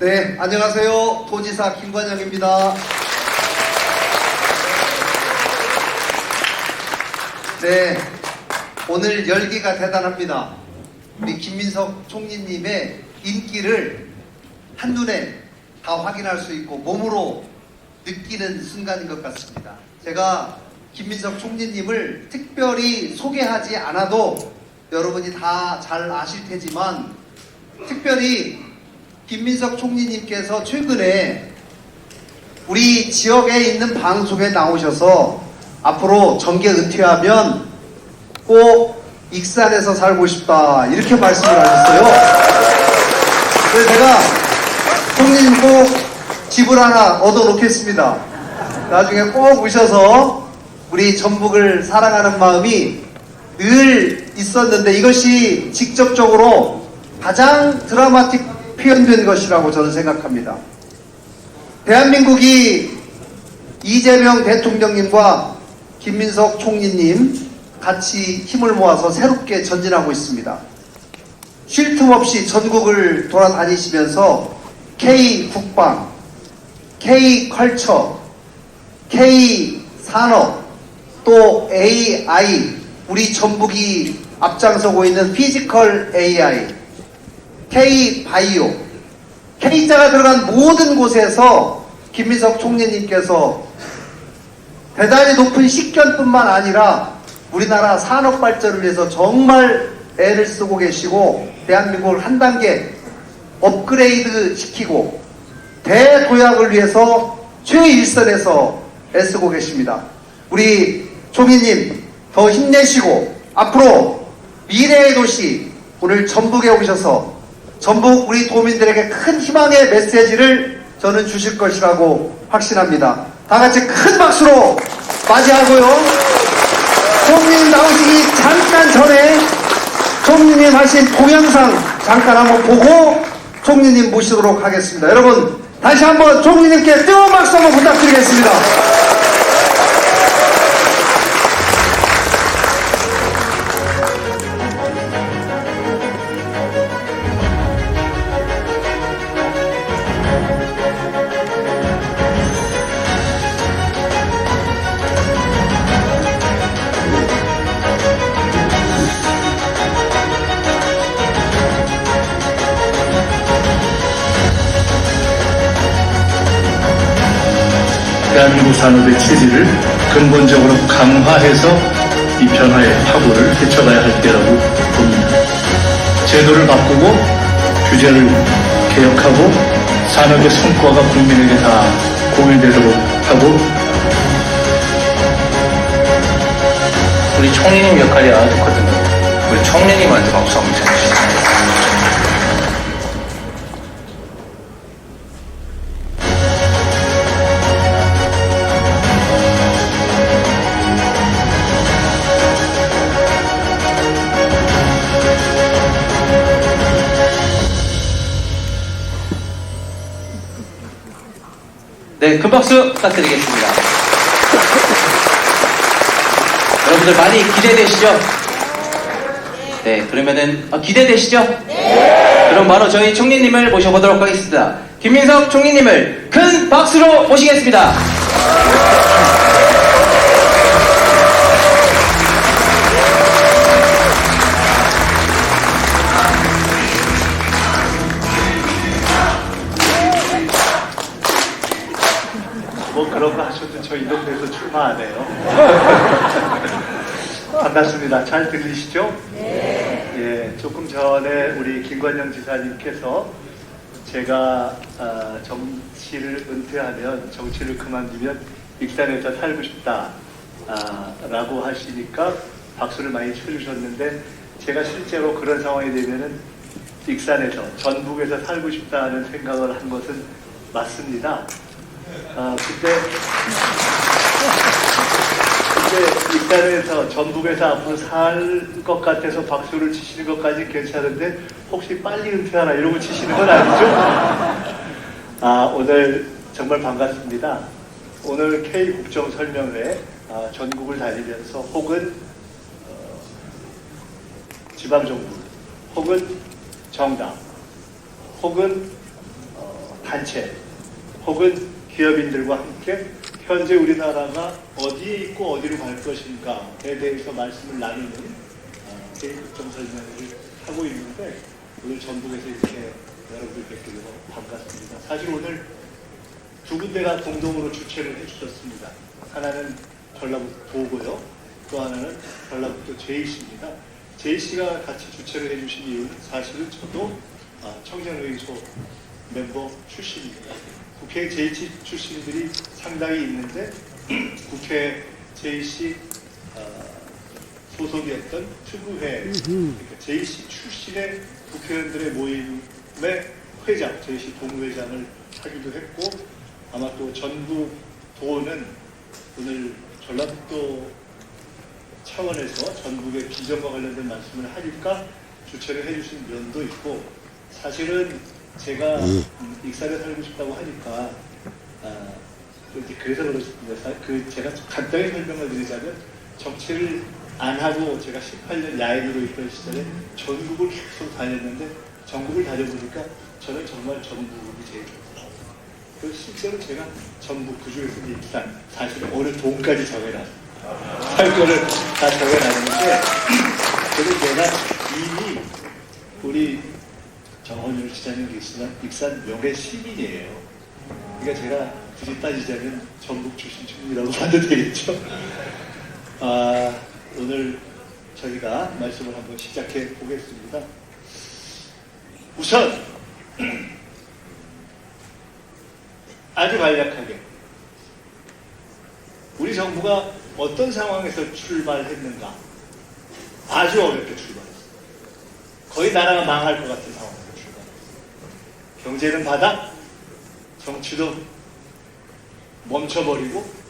네, 안녕하세요. 도지사 김관영입니다. 네, 오늘 열기가 대단합니다. 우리 김민석 총리님의 인기를 한눈에 다 확인할 수 있고 몸으로 느끼는 순간인 것 같습니다. 제가 김민석 총리님을 특별히 소개하지 않아도 여러분이 다 잘 아실 테지만 특별히 김민석 총리님께서 최근에 우리 지역에 있는 방송에 나오셔서 앞으로 정계 은퇴하면 꼭 익산에서 살고 싶다 이렇게 말씀을 하셨어요. 그래서 제가 총리님 꼭 집을 하나 얻어놓겠습니다. 나중에 꼭 오셔서 우리 전북을 사랑하는 마음이 늘 있었는데 이것이 직접적으로 가장 드라마틱 표현된 것이라고 저는 생각합니다. 대한민국이 이재명 대통령님과 김민석 총리님 같이 힘을 모아서 새롭게 전진하고 있습니다. 쉴 틈 없이 전국을 돌아다니시면서 K국방, K컬처, K산업, 또 AI, 우리 전북이 앞장서고 있는 피지컬 AI, K바이오, K자가 들어간 모든 곳에서 김민석 총리님께서 대단히 높은 식견뿐만 아니라 우리나라 산업 발전을 위해서 정말 애를 쓰고 계시고 대한민국을 한 단계 업그레이드 시키고 대도약을 위해서 최일선에서 애쓰고 계십니다. 우리 총리님 더 힘내시고 앞으로 미래의 도시 오늘 전북에 오셔서 전북 우리 도민들에게 큰 희망의 메시지를 저는 주실 것이라고 확신합니다. 다 같이 큰 박수로 맞이하고요. 총리님 나오시기 잠깐 전에 총리님 하신 동영상 잠깐 한번 보고 총리님 모시도록 하겠습니다. 여러분 다시 한번 총리님께 뜨거운 박수 한번 부탁드리겠습니다. 대한민국 산업의 체질을 근본적으로 강화해서 이 변화의 파고를 헤쳐가야 할 때라고 봅니다. 제도를 바꾸고 규제를 개혁하고 산업의 성과가 국민에게 다 공유되도록 하고 우리 총리님 역할이 아주 크거든요. 우리 총리님한테 박수 한번 쳐주시죠. 네, 큰 박수 부탁드리겠습니다. 여러분들 많이 기대되시죠? 네, 그러면은 기대되시죠? 네. 그럼 바로 저희 총리님을 모셔보도록 하겠습니다. 김민석 총리님을 큰 박수로 모시겠습니다. 뭐 그런 거 하셔도 저 이 동네에서 출마 안 해요. 반갑습니다. 잘 들리시죠? 네. 예, 조금 전에 우리 김관영 지사님께서 제가 정치를 은퇴하면 정치를 그만두면 익산에서 살고 싶다 라고 하시니까 박수를 많이 쳐주셨는데 제가 실제로 그런 상황이 되면은 익산에서 전북에서 살고 싶다는 생각을 한 것은 맞습니다. 그때 익산에서 전북에서 앞으로 살 것 같아서 박수를 치시는 것까지 괜찮은데 혹시 빨리 은퇴하라 이러고 치시는 건 아니죠? 오늘 정말 반갑습니다. 오늘 K국정설명회 전국을 다니면서 혹은 지방정부 혹은 정당 혹은 단체 혹은 기업인들과 함께 현재 우리나라가 어디에 있고 어디로 갈 것인가에 대해서 말씀을 나누는 개인국정 설명을 하고 있는데 오늘 전북에서 이렇게 여러분들 뵙게 돼서 반갑습니다. 사실 오늘 두 군데가 공동으로 주최를 해주셨습니다. 하나는 전라북도고요. 또 하나는 전라북도 JC입니다. JC가 같이 주최를 해주신 이유는 사실은 저도 청년의소 멤버 출신입니다. 국회 JC 출신들이 상당히 있는데 국회 JC 소속이었던 특우회 그러니까 JC 출신의 국회의원들의 모임의 회장, JC 동회장을 하기도 했고 아마 또 전북도는 오늘 전라북도 차원에서 전북의 비전과 관련된 말씀을 하니까 주최를 해주신 면도 있고 사실은 제가 익산에 살고 싶다고 하니까 그래서 그렇습니다. 제가 간단히 설명을 드리자면 정치를 안 하고 제가 18년 야인으로 있던 시절에 전국을 계속 다녔는데 전국을 다녀보니까 저는 정말 전북이 제일 좋았어요. 그래서 실제로 제가 전북 그중에서 익산 사실은 어느 동까지 정해놨어요. 살 거를 다 정해놨는데 그래서 제가 이미 우리 정원율 시장님 계시지만 익산 명예 시민이에요. 그러니까 제가 굳이 따지자면 전북 출신 주민이라고 봐도 되겠죠. 오늘 저희가 말씀을 한번 시작해 보겠습니다. 우선 아주 간략하게 우리 정부가 어떤 상황에서 출발했는가? 아주 어렵게 출발했어요. 거의 나라가 망할 것 같은 상황에서 출발했어요. 경제는 바닥, 정치도 멈춰버리고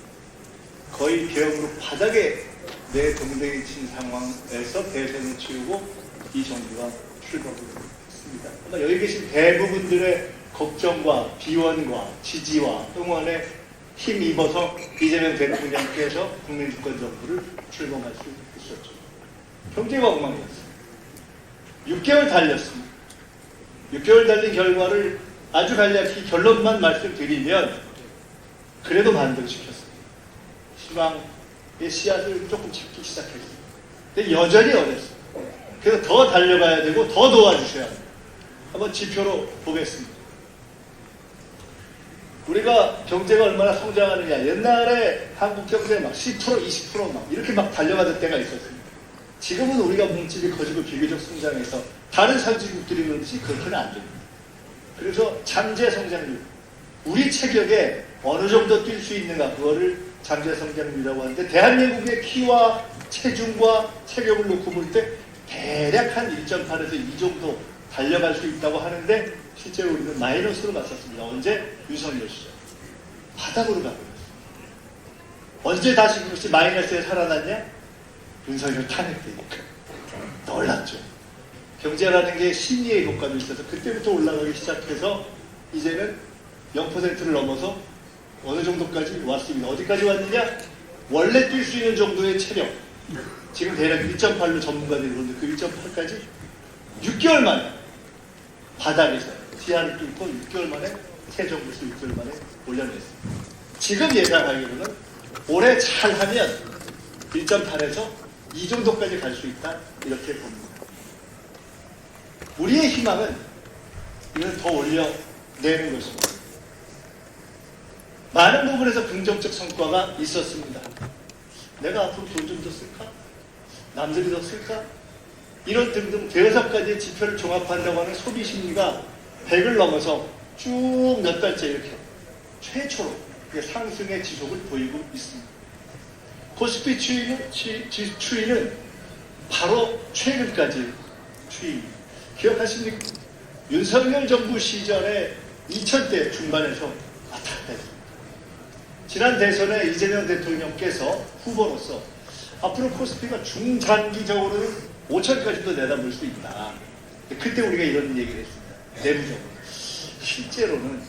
거의 개혁으로 바닥에 내 동댕이 친 상황에서 대선을 치르고 이 정부가 출범을 했습니다. 아마 여기 계신 대부분들의 걱정과 비원과 지지와 응원에 힘입어서 이재명 대통령께서 국민주권정부를 출범할 수 있었죠. 경제가 엉망이었어요. 6개월 달렸습니다. 6개월 달린 결과를 아주 간략히 결론만 말씀드리면 그래도 반등시켰습니다. 희망의 씨앗을 조금 찾기 시작했어요. 근데 여전히 어렵습니다. 그래서 더 달려가야 되고 더 도와주셔야 합니다. 한번 지표로 보겠습니다. 우리가 경제가 얼마나 성장하느냐. 옛날에 한국 경제 막 10%, 20% 막 이렇게 막 달려가던 때가 있었습니다. 지금은 우리가 몸집이 커지고 비교적 성장해서 다른 선진국들이 그러듯이 그렇게는 안 됩니다. 그래서 잠재 성장률, 우리 체격에 어느 정도 뛸 수 있는가 그거를 잠재 성장률이라고 하는데 대한민국의 키와 체중과 체격을 놓고 볼 때 대략 한 1.8에서 2 정도 달려갈 수 있다고 하는데 실제로 우리는 마이너스로 갔었습니다. 언제? 윤석열 시절. 바닥으로 가버렸어요. 언제 다시 그것이 마이너스에 살아났냐? 윤석열 탄핵되니까. 놀랐죠. 경제라는 게 심리의 효과도 있어서 그때부터 올라가기 시작해서 이제는 0%를 넘어서 어느 정도까지 왔습니다. 어디까지 왔느냐? 원래 뛸 수 있는 정도의 체력. 지금 대략 1.8로 전문가들이 그러는데 그 1.8까지 6개월 만에 바닥에서 지하를 뚫고 6개월 만에 최저금수 6개월 만에 올려냈습니다. 지금 예상하기로는 올해 잘하면 1.8에서 2 정도까지 갈 수 있다 이렇게 봅니다. 우리의 희망은 이걸 더 올려내는 것입니다. 많은 부분에서 긍정적 성과가 있었습니다. 내가 앞으로 돈 좀 더 쓸까? 남들이 더 쓸까? 이런 등등 대여섯 가지의 지표를 종합한다고 하는 소비 심리가 100을 넘어서 쭉 몇 달째 이렇게 최초로 상승의 지속을 보이고 있습니다. 코스피 추이는 바로 최근까지 추이입니다. 기억하십니까? 윤석열 정부 시절에 2000대 중반에서 왔다 갔다 했습니다. 지난 대선에 이재명 대통령께서 후보로서 앞으로 코스피가 중장기적으로는 5천까지도 내다볼 수 있다. 그때 우리가 이런 얘기를 했습니다. 내부적으로. 실제로는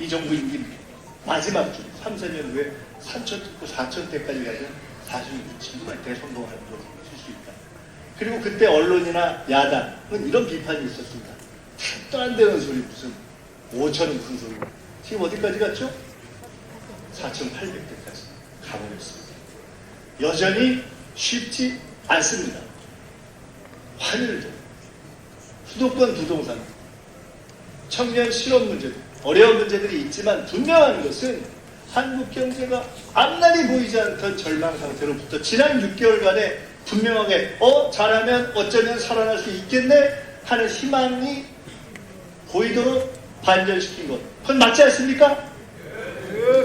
이 정부 임기 마지막 주 3, 4년 후에 3,000대고 4,000대까지 가면 사실 정말 대성공하는 걸로 볼 수 있다. 그리고 그때 언론이나 야당은 이런 비판이 있었습니다. 말도 안 되는 소리 무슨 5천은 무슨 소리고. 지금 어디까지 갔죠? 4,800대까지 가보겠습니다. 여전히 쉽지 않습니다. 환율도, 수도권 부동산, 청년 실업 문제도 어려운 문제들이 있지만 분명한 것은 한국 경제가 앞날이 보이지 않던 절망 상태로부터 지난 6개월간에 분명하게 잘하면 어쩌면 살아날 수 있겠네 하는 희망이 보이도록 반전시킨 것. 그건 맞지 않습니까?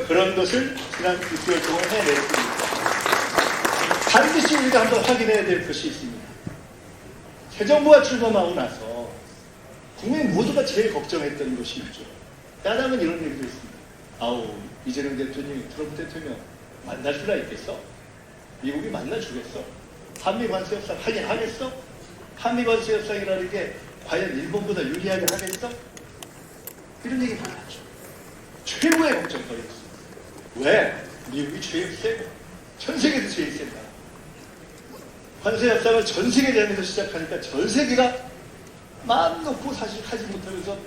그런 것을 지난 6개월 동안 해냈습니다. 반드시 우리가 한번 확인해야 될 것이 있습니다. 새 정부가 출범하고 나서 국민 모두가 제일 걱정했던 것이 있죠. 야당은 이런 얘기도 있습니다. 아우, 이재명 대통령이 트럼프 대통령 만날 수가 있겠어? 미국이 만나주겠어? 한미 관세 협상 하긴 하겠어? 한미 관세 협상이라는 게 과연 일본보다 유리하게 하겠어? 이런 얘기 많았죠. 최고의 걱정거리였어요. 왜? 미국이 제일 세고 전 세계에서 제일 센다. 관세 협상을 전 세계대회에서 시작하니까 전 세계가 마음 놓고 사실 하지 못하면서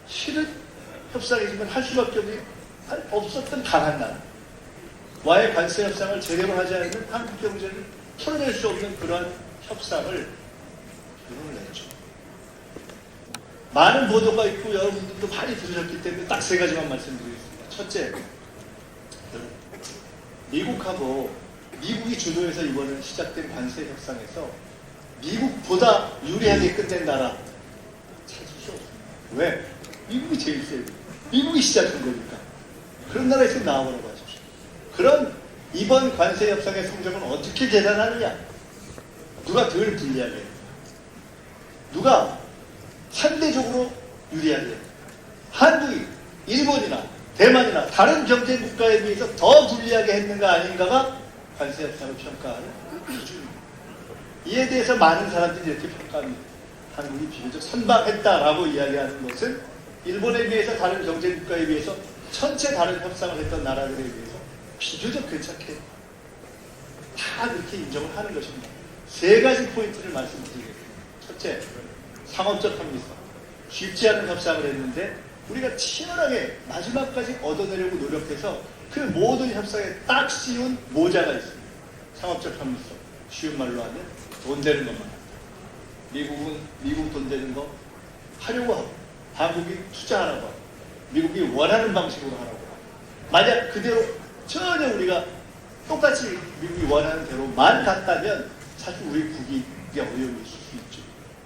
실은 협상이지만 할 수밖에 없었던 강한 나라. 와의 관세 협상을 제대로 하지 않으면 한국 경제를 풀어낼 수 없는 그러한 협상을 결론을 냈죠. 많은 보도가 있고 여러분들도 많이 들으셨기 때문에 딱 세 가지만 말씀드리겠습니다. 첫째, 미국이 주도해서 이번에 시작된 관세 협상에서 미국보다 유리하게 끝낸 나라 찾을 수 없습니다. 왜? 미국이 제일 세고 미국이 시작한 거니까. 그런 나라에서 나오라고 하십시오. 그런 이번 관세 협상의 성적은 어떻게 계산하느냐? 누가 덜 불리하게 했냐? 누가 상대적으로 유리하게 했냐? 한국이 일본이나 대만이나 다른 경제 국가에 비해서 더 불리하게 했는가 아닌가가 관세 협상을 평가하는 기준입니다. 이에 대해서 많은 사람들이 이렇게 평가합니다. 한국이 비교적 선방했다라고 이야기하는 것은 일본에 비해서 다른 경제 국가에 비해서 전체 다른 협상을 했던 나라들에 비해서 비교적 괜찮게 다 그렇게 인정을 하는 것입니다. 세 가지 포인트를 말씀드리겠습니다. 첫째, 상업적 합리성. 쉽지 않은 협상을 했는데 우리가 치열하게 마지막까지 얻어내려고 노력해서 그 모든 협상에 딱 씌운 모자가 있습니다. 상업적 합리성. 쉬운 말로 하면 돈 되는 것만 합니다. 미국은 미국 돈 되는 거 하려고 하고 한국이 투자하라고 하고 미국이 원하는 방식으로 하라고 하고 만약 그대로 전혀 우리가 똑같이 미국이 원하는 대로만 갔다면 사실 우리 국익에 어려움이 있을 수 있죠.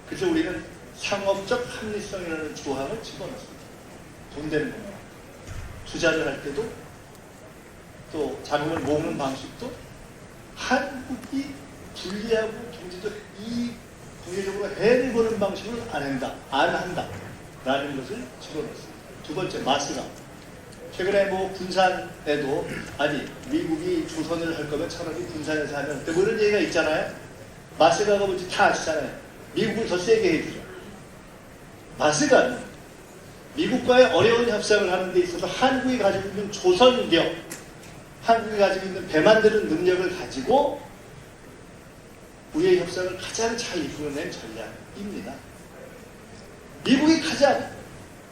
그래서 우리는 상업적 합리성이라는 조항을 집어넣습니다. 돈 되는 것만 투자를 할 때도 또 자금을 모으는 방식도 한국이 불리하고 경제적 이익, 경제적으로 해를 보는 방식을 안 한다. 라는 것을 집어넣습니다. 두 번째, 마스가. 최근에 군산에도, 미국이 조선을 할 거면 차라리 군산에서 하면 어때? 이런 얘기가 있잖아요. 마스가가 뭔지 다 아시잖아요. 미국을 더 세게 해주죠. 마스가 미국과의 어려운 협상을 하는 데 있어서 한국이 가지고 있는 조선력, 한국이 가지고 있는 배 만드는 능력을 가지고 우리의 협상을 가장 잘 이끌어낸 전략입니다. 미국이 가장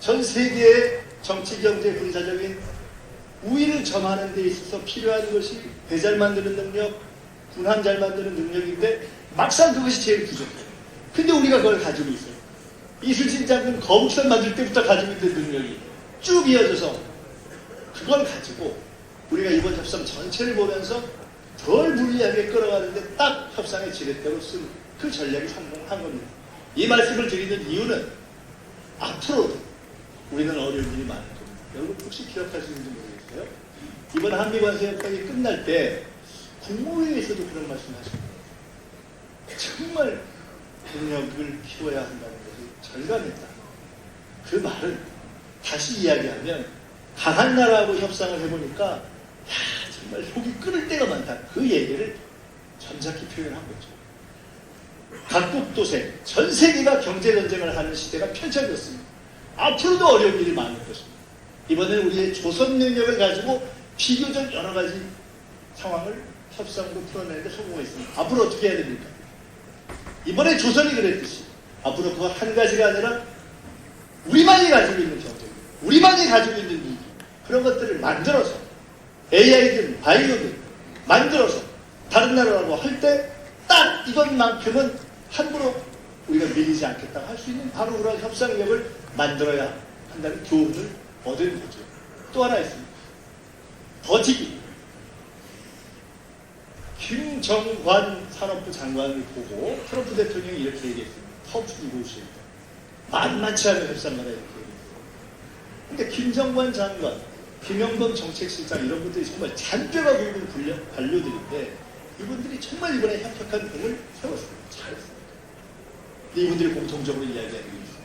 전 세계의 정치, 경제, 군사적인 우위를 점하는 데 있어서 필요한 것이 배 잘 만드는 능력, 군함 잘 만드는 능력인데 막상 그것이 제일 부족해요. 근데 우리가 그걸 가지고 있어요. 이순신 장군 거북선 만들 때부터 가지고 있는 능력이 쭉 이어져서 그걸 가지고 우리가 이번 협상 전체를 보면서 덜 불리하게 끌어가는데 딱 협상의 지렛대로 쓴 그 전략이 성공한 겁니다. 이 말씀을 드리는 이유는 앞으로도 우리는 어려운 일이 많을 겁니다. 여러분 혹시 기억하시는지 모르겠어요. 이번 한미 관세 협상이 끝날 때 국무회의에서도 그런 말씀하십니다. 정말 능력을 키워야 한다는 것을 절감했다. 그 말은 다시 이야기하면 강한 나라하고 협상을 해보니까 정말 속이 끓을 때가 많다. 그 얘기를 점잖게 표현한 거죠. 각국 도생, 전 세계가 경제전쟁을 하는 시대가 펼쳐졌습니다. 앞으로도 어려운 일이 많을 것입니다. 이번에는 우리의 조선 능력을 가지고 비교적 여러 가지 상황을 협상으로 풀어내는데 성공했습니다. 앞으로 어떻게 해야 됩니까? 이번에 조선이 그랬듯이 앞으로 그거 한 가지가 아니라 우리만이 가지고 있는 경제입니다. 우리만이 가지고 있는 무기, 그런 것들을 만들어서 AI든 바이오든 만들어서 다른 나라라고 할 때 딱 이것만큼은 함부로 우리가 밀리지 않겠다고 할 수 있는 바로 그런 협상력을 만들어야 한다는 교훈을 얻은 거죠. 또 하나 있습니다. 버티기. 김정관 산업부 장관을 보고 트럼프 대통령이 이렇게 얘기했습니다. 터프 니고시에이터. 만만치 않은 협상가다 이렇게 얘기했어요. 근데 김정관 장관, 김영범 정책실장 이런 분들이 정말 잔뼈가 굵은 관료들인데 이분들이 정말 이번에 협력한 공을 세웠습니다. 잘했습니다. 근데 이분들이 공통적으로 이야기하는 게 있어요.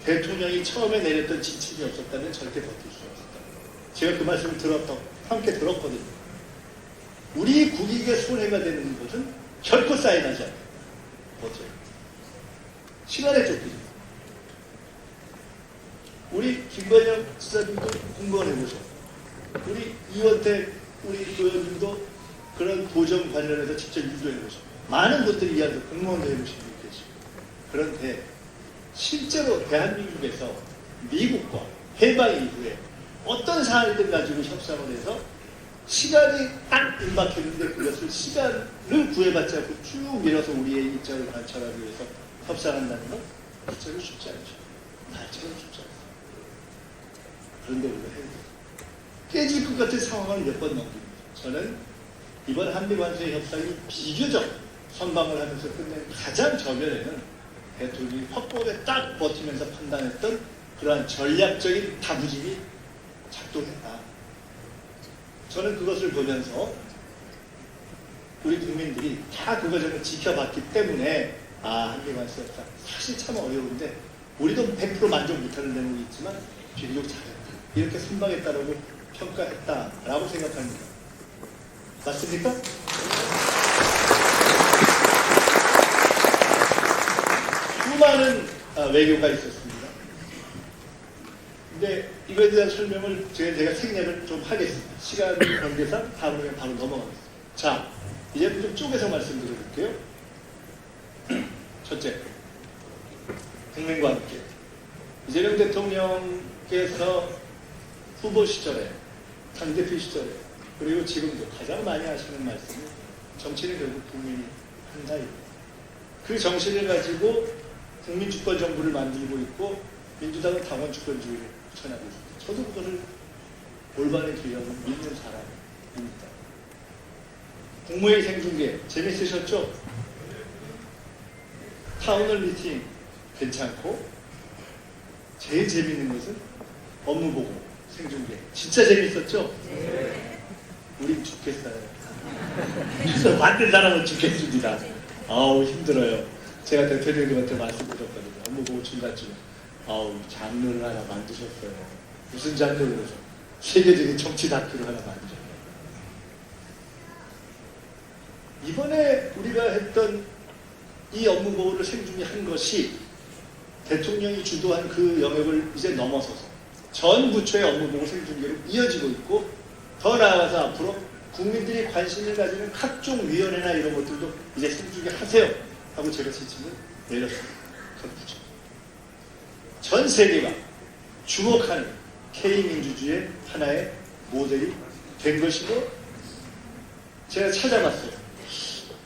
대통령이 처음에 내렸던 지침이 없었다면 절대 버틸 수 없었다. 제가 그 말씀을 함께 들었거든요. 우리 국익에 손해가 되는 것은 결코 사인하지 않아요. 버텨요. 시간에 쫓기죠. 우리 김건영 지사님도 공부해보죠. 우리 이원택 우리 의원님도 그런 도정 관련해서 직접 유도해보죠. 많은 분들이 이야기 공무원도 해보신 분이 계시고. 그런데 실제로 대한민국에서 미국과 해방 이후에 어떤 사안이든 가지고 협상을 해서 시간이 딱 임박했는데 그것을 시간을 구애받지 않고 쭉 밀어서 우리의 입장을 관철하기 위해서 협상한다는 건 실제로 쉽지 않죠. 말처럼 쉽지 않습니다. 그런데 우리가 해야 돼요. 깨질 것 같은 상황을 몇 번 넘깁니다. 저는 이번 한미관세 협상이 비교적 선방을 하면서 끝낸 가장 저변에는 대통령이 확보에 딱 버티면서 판단했던 그러한 전략적인 다부짐이 작동했다. 저는 그것을 보면서 우리 국민들이 다 그 과정을 지켜봤기 때문에 한미관세 협상 사실 참 어려운데 우리도 100% 만족 못하는 대목이 있지만 비교적 잘했다. 이렇게 선방했다라고 평가했다라고 생각합니다. 맞습니까? 수많은 외교가 있었습니다. 근데 이거에 대한 설명을 제가 생략을 좀 하겠습니다. 시간 관계상 다음에 바로 넘어가겠습니다. 자, 이제 좀 쪼개서 말씀드려볼게요. 첫째, 국민과 함께. 이재명 대통령께서 후보 시절에, 당대표 시절에, 그리고 지금도 가장 많이 하시는 말씀은 정치는 결국 국민이 한다입니다. 그 정신을 가지고 국민주권 정부를 만들고 있고 민주당은 당원주권주의를 추천하고 있습니다. 저도 그것을 올바른 길이라고 믿는 사람입니다. 국무회의 생중계 재밌으셨죠? 타운홀 미팅 괜찮고 제일 재밌는 것은 업무보고 생중계 진짜 재밌었죠? 우린 죽겠어요. 만든 사람은 죽겠습니다. 아우 힘들어요. 제가 대표님한테 말씀드렸거든요. 업무보고 중간쯤에 장르를 하나 만드셨어요. 무슨 장르로? 세계적인 정치 다큐를 하나 만드셨어요. 이번에 우리가 했던 이 업무보고를 생중계한 것이 대통령이 주도한 그 영역을 이제 넘어서서 전 부처의 업무보고 생중계로 이어지고 있고 더 나아가서 앞으로 국민들이 관심을 가지는 각종 위원회나 이런 것들도 이제 생중계 하세요 하고 제가 지침을 내렸습니다. 전 부처. 전 세계가 주목하는 K민주주의의 하나의 모델이 된 것이고 제가 찾아봤어요.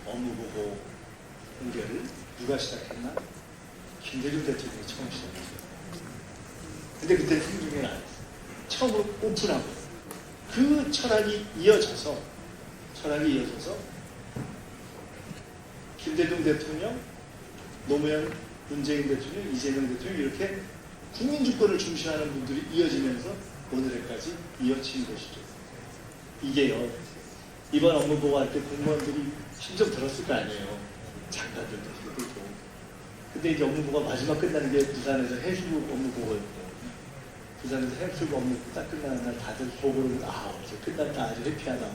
업무보고 공개를 누가 시작했나? 김대중 대통령이 처음 시작했어요. 근데 그때 생중계는 안 했어요. 처음으로 오픈하고 그 철학이 이어져서 김대중 대통령, 노무현, 문재인 대통령, 이재명 대통령 이렇게 국민주권을 중시하는 분들이 이어지면서 오늘까지 이어진 것이죠. 이게요. 이번 업무보고 할 때 공무원들이 힘 좀 들었을 거 아니에요. 장관들도 들고. 근데 이제 업무보고가 마지막 끝나는 게 부산에서 해수부 업무보고였고 부산에서 해수부 업무보고 딱 끝나는 날 다들 보고를 이제 끝났다 아주 해피하다.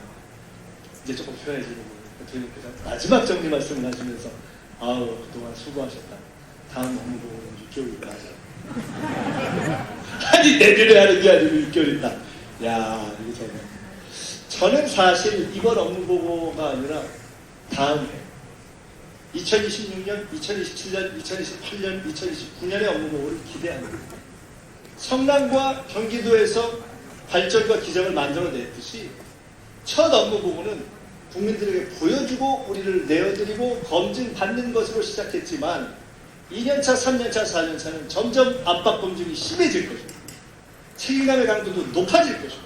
이제 조금 쉬어야지. 대통령께서 마지막 정리 말씀을 하시면서 그동안 수고하셨다. 다음 업무보고는 6개월 하자. 아니 내년에 하는 게 아니고 6개월 있다. 야 이게 정말. 저는 사실 이번 업무보고가 아니라 다음 해 2026년, 2027년, 2028년, 2029년의 업무보고를 기대합니다. 성남과 경기도에서 발전과 기적을 만들어냈듯이 첫 업무 부분은 국민들에게 보여주고 우리를 내어드리고 검증받는 것으로 시작했지만 2년차, 3년차, 4년차는 점점 압박 검증이 심해질 것입니다. 책임감의 강도도 높아질 것입니다.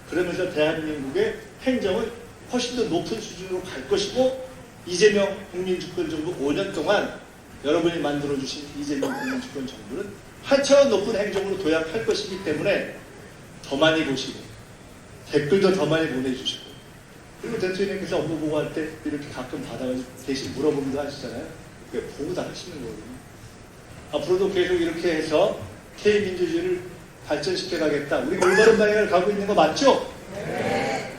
그러면서 대한민국의 행정은 훨씬 더 높은 수준으로 갈 것이고 이재명 국민주권정부 5년 동안 여러분이 만들어주신 이재명 국민주권정부는 한차원 높은 행정으로 도약할 것이기 때문에 더 많이 보시고 댓글도 더 많이 보내주시고 그리고 대통령께서 업무 보고할 때 이렇게 가끔 받아가지고 대신 물어보기도 하시잖아요. 그게 보고 다 하시는 거거든요. 앞으로도 계속 이렇게 해서 K민주주의를 발전시켜 가겠다. 우리 올바른 방향을 가고 있는 거 맞죠? 네.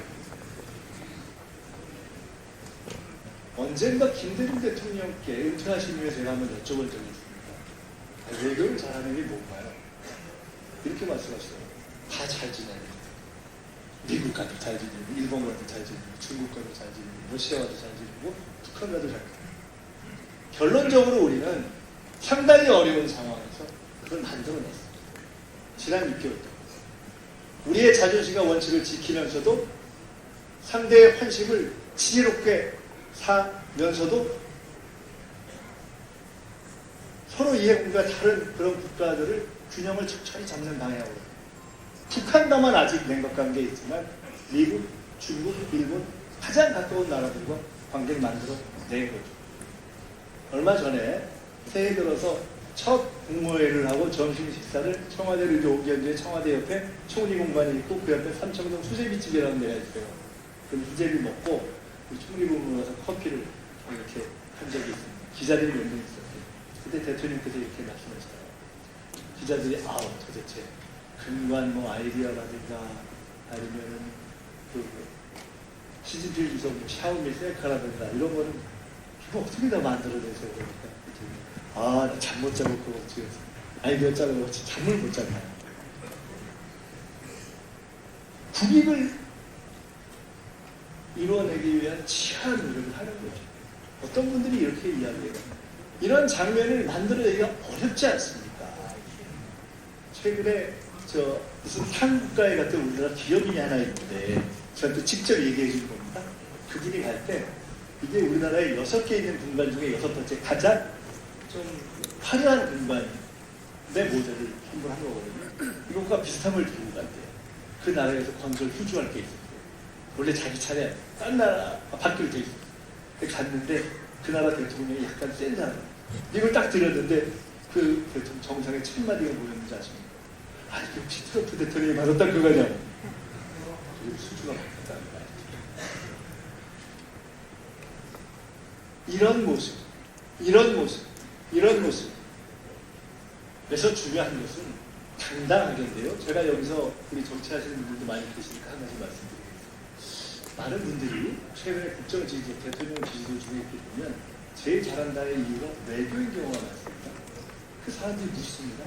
언젠가 김대중 대통령께 은퇴하신 후에 제가 한번 여쭤본 적이 있습니다. 외교를 잘하는 게 뭔가요? 이렇게 말씀하시더라고요. 다 잘 지내요. 미국 가도 잘 지내고, 일본 가도 잘 지내고, 중국 가도 잘 지내고, 러시아 가도 잘 지내고, 북한 가도 잘 지내고. 결론적으로 우리는 상당히 어려운 상황에서 그걸 만들어냈습니다. 지난 6개월 동안. 우리의 자존심과 원칙을 지키면서도 상대의 환심을 지혜롭게 사면서도 서로 이해관계가 다른 그런 국가들을 균형을 천천히 잡는 방향으로 북한과만 아직 냉각관계에 있지만 미국, 중국, 일본 가장 가까운 나라들과 관계를 만들어 낸 거죠. 얼마 전에 새해 들어서 첫 국무회의를 하고 점심 식사를 청와대로 이제 오기 전에 청와대 옆에 총리 공간이 있고 그 옆에 삼청동 수제비집이라는 데가 있어요. 그 수제비 먹고 그 총리 공간에 가서 커피를 이렇게 한 적이 있습니다. 기자들이 몇 명 있었어요. 그때 대통령께서 이렇게 말씀하시더라고요. 기자들이 도대체 근간 뭐 아이디어라든가 아니면은 그 시진핑 주석 샤오미 셀카라든가 이런 거는 이거 어떻게 다 만들어내세요? 그러니까 나 잠 못 자고 그거 어떻게 해서 아이디어 짜는 거 잠을 못 잤나요? 국익을 이루어내기 위한 치열한 노력을 하는 거죠. 어떤 분들이 이렇게 이야기해요. 이런 장면을 만들어내기가 어렵지 않습니까? 최근에 무슨 한 국가에 갔던 우리나라 기업인이 하나 있는데 저한테 직접 얘기해 준 겁니다. 그분이 갈 때 이게 우리나라에 6개 있는 공간 중에 6번째 가장 좀 화려한 공간의 모델을 선물한 거거든요. 이것과 비슷한 걸 들고 간대요. 그 나라에서 건설 후주할 게 있었어요. 원래 자기 차례 딴 나라 받기로 돼 있었어요. 갔는데 그 나라 대통령이 약간 센 사람. 이걸 딱 들었는데 그 대통령 정상에 1000마디가 모였는지 아십니까? 이게 혹시 트럼프 대통령이 받았다 그거냐고. 그리고 수주가 바뀌었다는 말이죠. 이런 모습. 그래서 중요한 것은 당당하게인데요. 제가 여기서 우리 정치하시는 분들도 많이 계시니까 한 가지 말씀드리겠습니다. 많은 분들이 최근에 국정 지지도, 대통령 지지도 중에 이렇게 보면 제일 잘한다의 이유가 외교인 경우가 많습니다. 그 사람들이 묻습니다.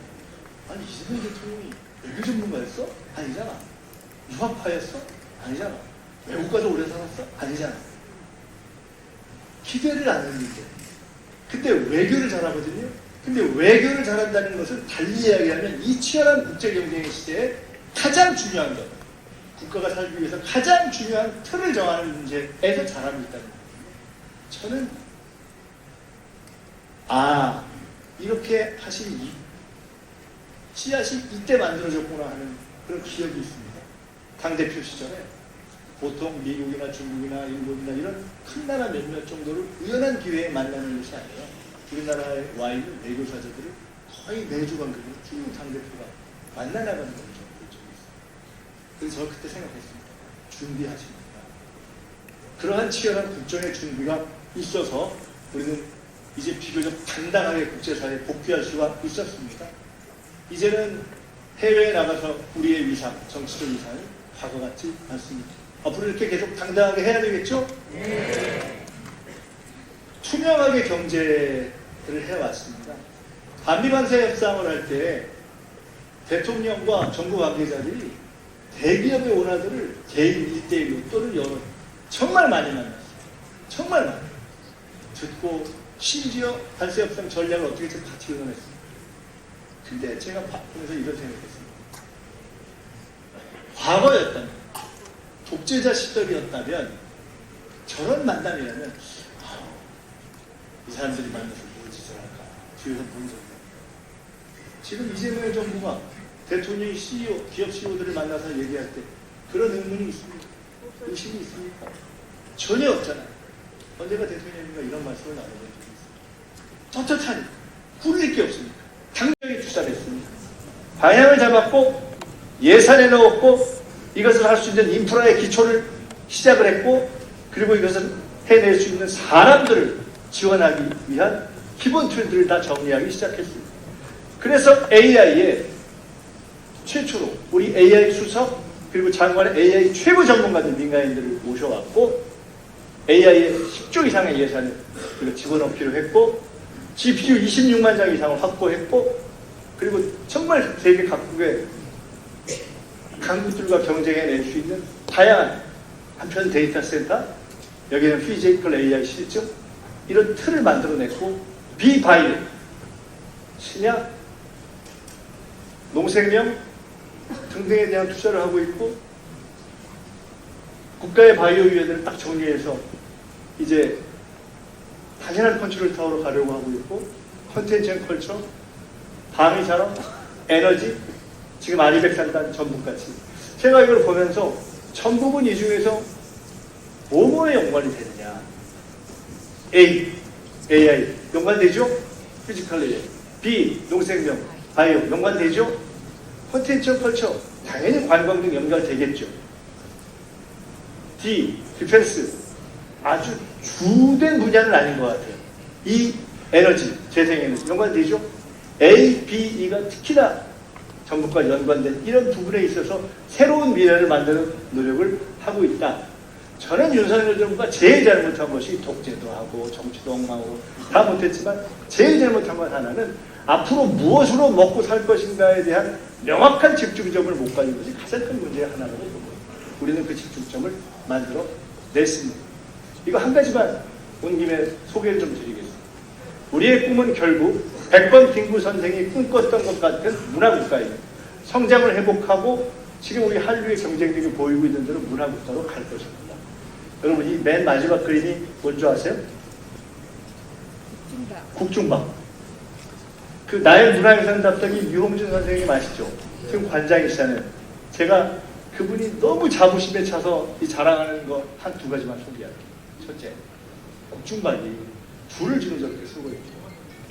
이재명 대통령이 외교 전문가였어? 아니잖아. 유학파였어? 아니잖아. 외국 가서 오래 살았어? 아니잖아. 기대를 안 했는데. 근데 외교를 잘하거든요. 근데 외교를 잘한다는 것은 달리 이야기하면 이 치열한 국제 경쟁의 시대에 가장 중요한 것, 국가가 살기 위해서 가장 중요한 틀을 정하는 문제에서 잘하고 있다는 거예요. 저는 이렇게 하신 씨앗이 이때 만들어졌구나 하는 그런 기억이 있습니다. 당대표 시절에 보통 미국이나 중국이나 일본이나 이런 큰 나라 몇몇 정도를 우연한 기회에 만나는 것이 아니라 우리나라에 와 있는 외교사들을 거의 매주 관계로 쭉 당대표가 만나나가는 것을 본 적이 있어요. 그래서 저 그때 생각했습니다. 준비하십니다. 그러한 치열한 국정의 준비가 있어서 우리는 이제 비교적 당당하게 국제사회에 복귀할 수가 있었습니다. 이제는 해외에 나가서 우리의 위상, 정치적 위상이 과거 같지 않습니다. 앞으로 이렇게 계속 당당하게 해야 되겠죠? 네. 투명하게 경제를 해왔습니다. 반미반세 협상을 할 때 대통령과 정부 관계자들이 대기업의 오너들을 개인 1대1로 또는 여러 정말 많이 만났어요. 정말 많이. 듣고 심지어 반세 협상 전략을 어떻게 좀 같이 의논했습니다. 근데 제가 보면서 이런 생각했습니다. 과거였다면, 독재자 시절이었다면 저런 만남이라면 이 사람들이 만나서 뭘 짓을 할까? 뒤에서 본 적이 지금 이재명 정부가 대통령이 CEO, 기업 CEO들을 만나서 얘기할 때 그런 의문이 있습니까? 의심이 있습니까? 전혀 없잖아요. 언제가 대통령님과 이런 말씀을 나눠본 적이 있습니다. 떳떳하니 굴릴 게 없습니다. 당장에 투자를 했습니다. 방향을 잡았고 예산에 넣었고 이것을 할 수 있는 인프라의 기초를 시작을 했고 그리고 이것을 해낼 수 있는 사람들을 지원하기 위한 기본 틀들을 다 정리하기 시작했습니다. 그래서 AI에 최초로 우리 AI 수석 그리고 장관의 AI 최고 전문가들 민간인들을 모셔왔고 AI에 10조 이상의 예산을 집어넣기로 했고 GPU 26만 장 이상을 확보했고 그리고 정말 세계 각국의 강국들과 경쟁해낼 수 있는 다양한 한편 데이터 센터 여기는 피지컬 AI 실증 이런 틀을 만들어냈고 비바이오 신약 농생명 등등에 대한 투자를 하고 있고 국가의 바이오 위원회를 딱 정리해서 이제 당연한 컨트롤 타워로 가려고 하고 있고 컨텐츠 앤 컬처, 방위 산업, 에너지 지금 아리백산단 전북같이 제가 이걸 보면서 전북은 이 중에서 뭐뭐에 연관이 되느냐 AI 연관되죠? 피지컬 AI B 농생명, 바이오 연관되죠? 컨텐츠 컬처 당연히 관광 등 연결되겠죠. D 디펜스 아주 주된 분야는 아닌 것 같아요. E 에너지 재생에너지 연관되죠? A, B, E가 특히나 전북과 연관된 이런 부분에 있어서 새로운 미래를 만드는 노력을 하고 있다. 저는 윤석열 정부가 제일 잘못한 것이 독재도 하고 정치도 엉망으로 다 못했지만 제일 잘못한 것 하나는 앞으로 무엇으로 먹고 살 것인가에 대한 명확한 집중점을 못 가진 것이 가장 큰 문제의 하나라고 봅니다. 우리는 그 집중점을 만들어 냈습니다. 이거 한 가지만 온 김에 소개를 좀 드리겠습니다. 우리의 꿈은 결국 백범 김구 선생이 꿈꿨던 것 같은 문화국가입니다. 성장을 회복하고 지금 우리 한류의 경쟁력이 보이고 있는 대로 문화국가로 갈 것입니다. 여러분 이 맨 마지막 그림이 뭔지 아세요? 국중밥. 그 나의 문화유산 답답이 유홍준 선생님 아시죠? 지금 관장이시잖아요. 제가 그분이 너무 자부심에 차서 이 자랑하는 거 한 두 가지만 소개할게요. 첫째, 국중박이 불을 지금 저렇게 쓰고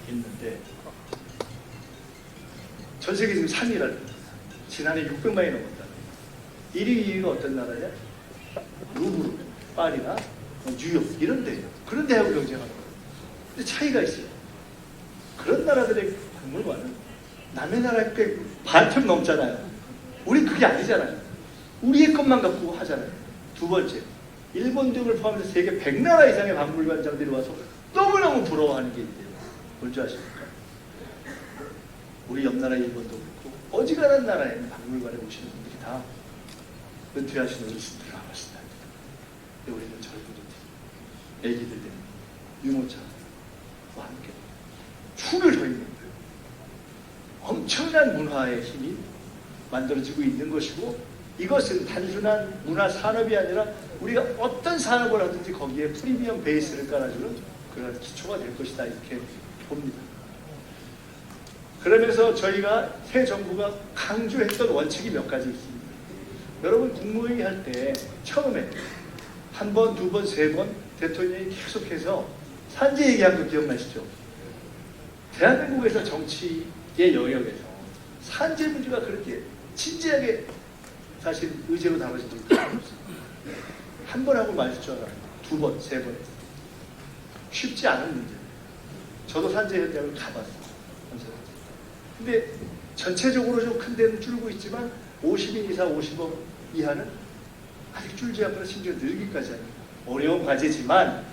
있는데 전 세계 지금 3위라는 지난해 600만이 넘었다. 1위, 2위가 어떤 나라냐? 루브르, 파리나 뉴욕 이런 데요. 그런 데하고 경쟁하는 거예요. 근데 차이가 있어요. 그런 나라들의 박물관은 남의 나라의 꽤 반쯤 넘잖아요. 우리 그게 아니잖아요. 우리의 것만 갖고 하잖아요. 두 번째, 일본 등을 포함해서 세계 100나라 이상의 박물관장들이 와서 너무너무 부러워하는 게 있대요. 뭔지 아십니까? 우리 옆나라 일본도 그렇고 어지간한 나라에는 박물관에 오시는 분들이 다 은퇴하시는 어르신들 나왔습니다. 근데 우리는 젊은이들, 애기들 유모차와 함께 줄을 서 있는 거예요. 엄청난 문화의 힘이 만들어지고 있는 것이고 이것은 단순한 문화 산업이 아니라 우리가 어떤 산업을 하든지 거기에 프리미엄 베이스를 깔아주는 그런 기초가 될 것이다 이렇게 봅니다. 그러면서 저희가 새 정부가 강조했던 원칙이 몇 가지 있습니다. 여러분 국무회의 할 때 처음에 한 번, 두 번, 세 번 대통령이 계속해서 산재 얘기한 거 기억나시죠? 대한민국에서 정치의 영역에서 산재 문제가 그렇게 진지하게 사실 의제로 다뤄진 적이 없습니다. 한 번 하고 마실 줄 알아요. 두 번, 세 번. 쉽지 않은 문제. 저도 산재 현장을 가봤어요. 근데 전체적으로 좀 큰 데는 줄고 있지만 50인 이상 50억 이하는 아직 줄지 않고 심지어 늘기까지 합니다. 어려운 과제지만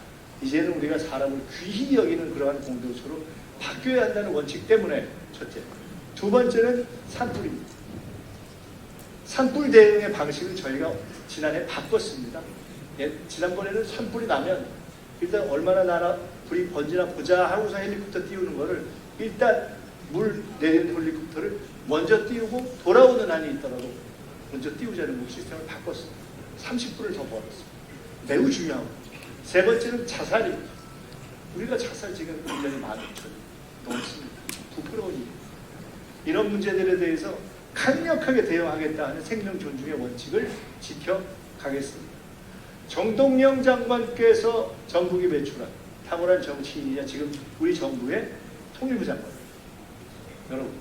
이제는 우리가 사람을 귀히 여기는 그러한 공동체로 바뀌어야 한다는 원칙 때문에 첫째. 두 번째는 산불입니다. 산불 대응의 방식을 저희가 지난해 바꿨습니다. 예, 지난번에는 산불이 나면 일단 얼마나 불이 번지나 보자 하고서 헬리콥터 띄우는 거를 일단 물 내리는 헬리콥터를 먼저 띄우고 돌아오는 한이 있더라도 먼저 띄우자는 시스템을 바꿨습니다. 30분을 더 벌었습니다. 매우 중요하고. 세 번째는 자살입니다. 우리가 자살 지금 1년에 15,000명 넘습니다. 부끄러운 일. 이런 문제들에 대해서 강력하게 대응하겠다 하는 생명 존중의 원칙을 지켜가겠습니다. 정동영 장관께서 전국이 배출한 탁월한 정치인이자 지금 우리 정부의 통일부 장관. 여러분,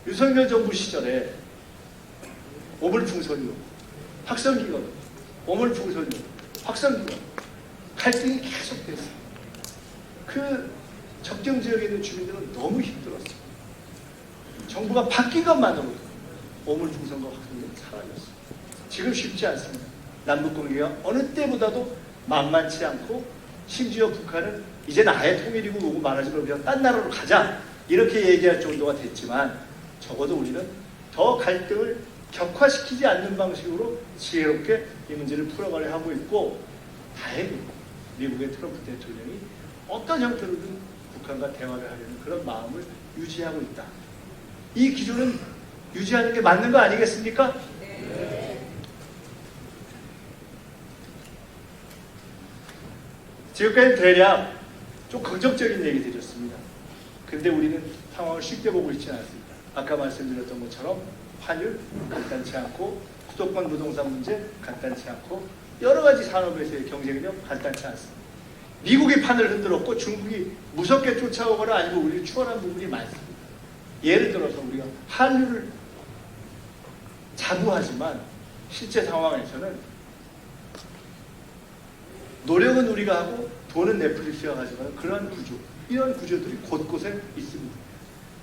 윤석열 정부 시절에 오물풍선이요, 확성기관, 오물풍선이요, 확성기관 갈등이 계속됐어요. 그 적정 지역에 있는 주민들은 너무 힘들었어요. 정부가 바뀌건만으로도 오물풍선과 확성기관이 사라졌어요. 지금 쉽지 않습니다. 남북관계가 어느 때보다도 만만치 않고 심지어 북한은 이제는 아예 통일이고 뭐고 말하지 말고 그냥 딴 나라로 가자 이렇게 얘기할 정도가 됐지만 적어도 우리는 더 갈등을 격화시키지 않는 방식으로 지혜롭게 이 문제를 풀어가려 하고 있고 다행히 미국의 트럼프 대통령이 어떤 형태로든 북한과 대화를 하려는 그런 마음을 유지하고 있다. 이 기조는 유지하는 게 맞는 거 아니겠습니까? 지금까지 대략 좀 긍정적인 얘기 드렸습니다. 근데 우리는 상황을 쉽게 보고 있지는 않습니다. 아까 말씀드렸던 것처럼 환율 간단치 않고 수도권 부동산 문제 간단치 않고 여러 가지 산업에서의 경쟁력 간단치 않습니다. 미국이 판을 흔들었고 중국이 무섭게 쫓아오거나 아니면 우리를 추월한 부분이 많습니다. 예를 들어서 우리가 한류를 자부하지만 실제 상황에서는 노력은 우리가 하고 돈은 넷플릭스가 가져가는 그런 구조, 이런 구조들이 곳곳에 있습니다.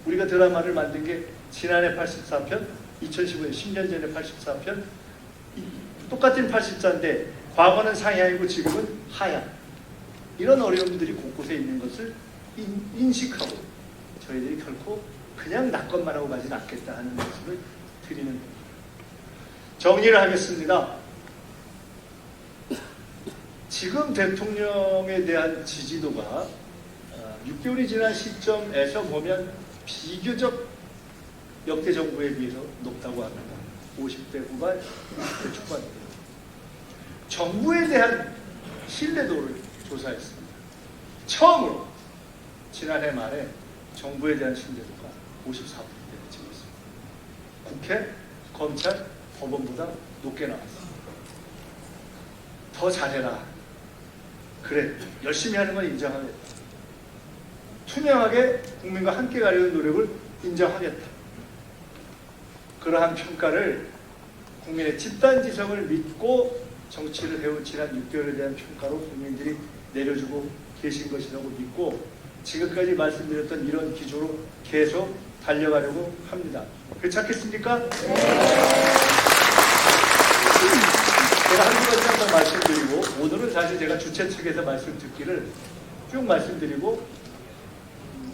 우리가 드라마를 만든 게 지난해 84편, 2015년 10년 전에 84편, 똑같은 84인데 과거는 상향이고 지금은 하향. 이런 어려움들이 곳곳에 있는 것을 인식하고 저희들이 결코 그냥 낙건만 하고 가지는 않겠다 하는 말씀을 드리는 겁니다. 정리를 하겠습니다. 지금 대통령에 대한 지지도가 6개월이 지난 시점에서 보면 비교적 역대 정부에 비해서 높다고 합니다. 50대 후반, 60대 초반. 정부에 대한 신뢰도를 조사했습니다. 처음으로 지난해 말에 정부에 대한 신뢰도가 54%를 찍었습니다. 국회, 검찰, 법원보다 높게 나왔습니다. 더 잘해라. 그래, 열심히 하는 건 인정하겠다. 투명하게 국민과 함께 가려는 노력을 인정하겠다. 그러한 평가를 국민의 집단지성을 믿고 정치를 해온 지난 6개월에 대한 평가로 국민들이 내려주고 계신 것이라고 믿고 지금까지 말씀드렸던 이런 기조로 계속 달려가려고 합니다. 괜찮겠습니까? 제가 한두 가지 더 말씀드리고 오늘은 사실 제가 주최 측에서 말씀 듣기를 쭉 말씀드리고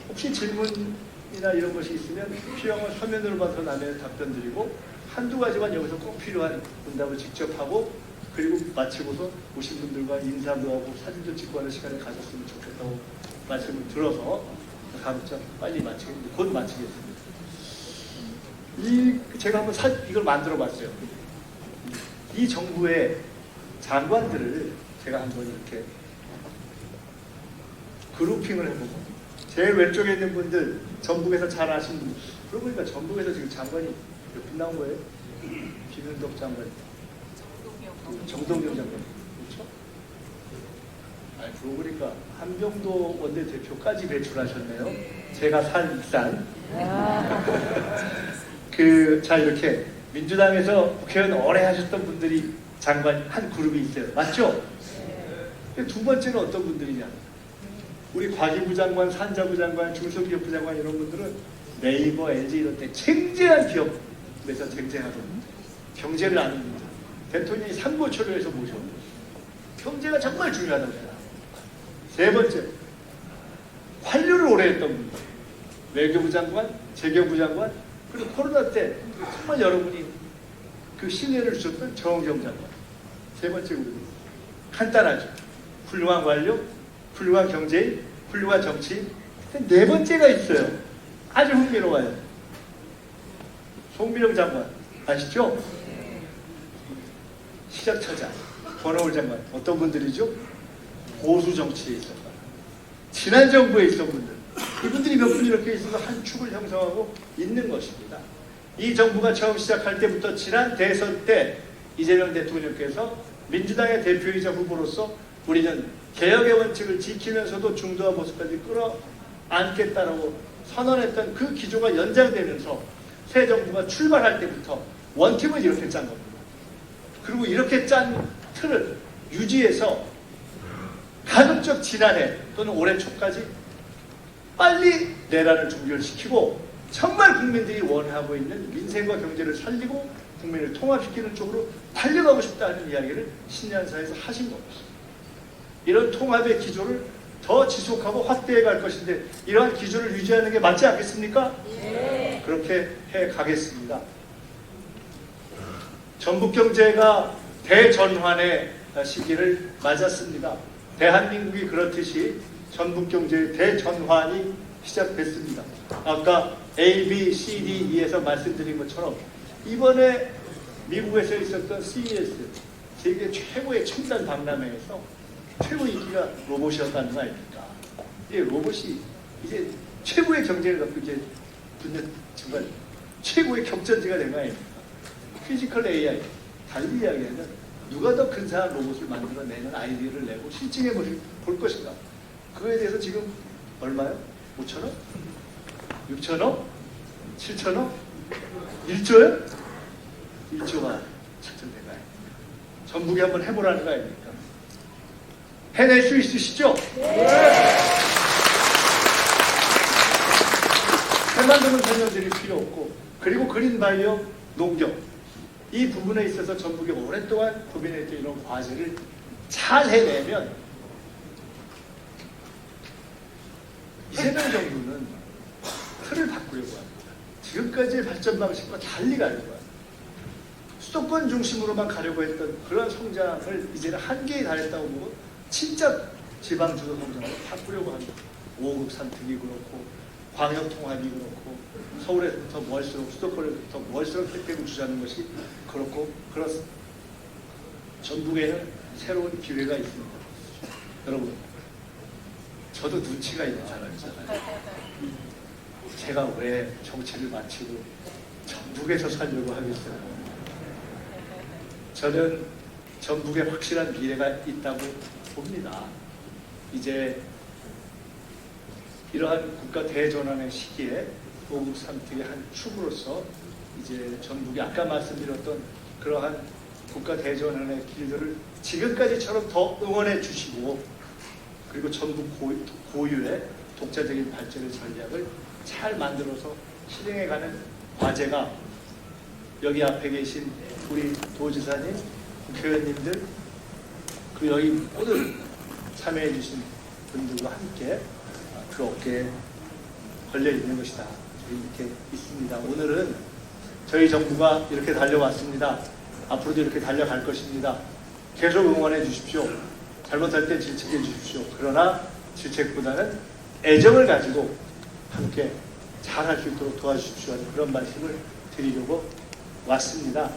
혹시 질문이나 이런 것이 있으면 필요한 서면으로 봐서 나면 답변 드리고 한두 가지만 여기서 꼭 필요한 응답을 직접 하고 그리고 마치고서 오신 분들과 인사도 하고 사진도 찍고 하는 시간을 가졌으면 좋겠다고 말씀을 들어서 가급적 빨리 마치겠습니다. 곧 마치겠습니다. 제가 한번 이걸 만들어 봤어요. 이 정부의 장관들을 제가 한번 이렇게 그룹핑을 해보고 제일 왼쪽에 있는 분들 전북에서 잘 아시는 분들 그러고 보니까 전북에서 지금 장관이 몇 분 나온 거예요? 김윤덕 장관, 정동영 장관, 그렇죠? 아니 그러고 보니까 한병도 원내대표까지 배출하셨네요. 제가 산 익산. 자 이렇게 민주당에서 국회의원 오래 하셨던 분들이 장관 한 그룹이 있어요. 맞죠? 두 번째는 어떤 분들이냐? 우리 과기부 장관, 산자부 장관, 중소기업부 장관 이런 분들은 네이버, LG 이런 데 쟁쟁한 기업에서 쟁쟁하던 분들, 경제를 아는 분들, 대통령이 삼고초려해서 모셔온 분들, 경제가 정말 중요하다고 생각합니다. 세 번째, 관료를 오래 했던 분들, 외교부 장관, 재경부 장관, 그리고 코로나 때 정말 여러분이 그 신뢰를 주셨던 정경 장관. 세 번째 그룹은 간단하죠. 훌륭한 관료, 훌륭한 경제인, 훌륭한 정치인. 네 번째가 있어요. 아주 흥미로워요. 송민영 장관 아시죠? 시작처자 권오을 장관 어떤 분들이죠? 보수 정치에 있었다. 지난 정부에 있던 분들, 이분들이 몇 분 이렇게 있어서 한 축을 형성하고 있는 것입니다. 이 정부가 처음 시작할 때부터 지난 대선 때 이재명 대통령께서 민주당의 대표이자 후보로서 우리는 개혁의 원칙을 지키면서도 중도화 모습까지 끌어안겠다라고 선언했던 그 기조가 연장되면서 새 정부가 출발할 때부터 원팀을 이렇게 짠 겁니다. 그리고 이렇게 짠 틀을 유지해서 가급적 지난해 또는 올해 초까지 빨리 내란을 종결시키고 정말 국민들이 원하고 있는 민생과 경제를 살리고 국민을 통합시키는 쪽으로 달려가고 싶다는 이야기를 신년사에서 하신 겁니다. 이런 통합의 기조를 더 지속하고 확대해 갈 것인데 이러한 기조를 유지하는 게 맞지 않겠습니까? 네. 그렇게 해 가겠습니다. 전북경제가 대전환의 시기를 맞았습니다. 대한민국이 그렇듯이 전북경제의 대전환이 시작됐습니다. 아까 A, B, C, D, E에서 말씀드린 것처럼 이번에 미국에서 있었던 CES 세계 최고의 첨단 박람회에서 최고 인기가 로봇이었다는 거 아닙니까? 이 로봇이 이제 최고의 경쟁을 갖고 이제 붙는 정말 최고의 격전지가 된 거 아닙니까? 피지컬 AI 달리 이야기하면 누가 더 근사한 로봇을 만들어내는 아이디어를 내고 실증해 볼 것인가? 그거에 대해서 지금 얼마요? 5천억? 6천억? 7천억? 1조요? 1조가 책정된 거 아닙니까? 전북에 한번 해보라는 거 아닙니까? 해낼 수 있으시죠? 해만드는 설명드릴 필요 없고, 그리고 그린바이오 농경 이 부분에 있어서 전북이 오랫동안 고민했던 이런 과제를 잘 해내면 이재명 정부는 틀을 바꾸려고 합니다. 지금까지의 발전 방식과 달리 가려고 합니다. 수도권 중심으로만 가려고 했던 그런 성장을 이제는 한계에 달했다고 보고 진짜 지방주도 성장을 바꾸려고 합니다. 5급 산특이 그렇고 광역통합이 그렇고 서울에서부터 멀수록 수도권에서부터 멀수록 혜택을 주자는 것이 그렇고 그렇습니다. 전북에는 새로운 기회가 있습니다. 여러분, 저도 눈치가 있는 사람이잖아요. 제가 왜 정치를 마치고 전북에서 살려고 하겠어요? 저는 전북에 확실한 미래가 있다고 봅니다. 이제 이러한 국가 대전환의 시기에 5급 삼특의 한 축으로서 이제 전북이 아까 말씀드렸던 그러한 국가 대전환의 길들을 지금까지처럼 더 응원해 주시고 그리고 전북 고유의 독자적인 발전의 전략을 잘 만들어서 실행해가는 과제가 여기 앞에 계신 우리 도지사님, 국회의원님들 그리고 여기 오늘 참여해 주신 분들과 함께 그 어깨에 걸려 있는 것이다. 이렇게 있습니다. 오늘은 저희 정부가 이렇게 달려왔습니다. 앞으로도 이렇게 달려갈 것입니다. 계속 응원해 주십시오. 잘못할 때 질책해 주십시오. 그러나 질책보다는 애정을 가지고 함께 잘할 수 있도록 도와주십시오 하는 그런 말씀을 드리려고 왔습니다.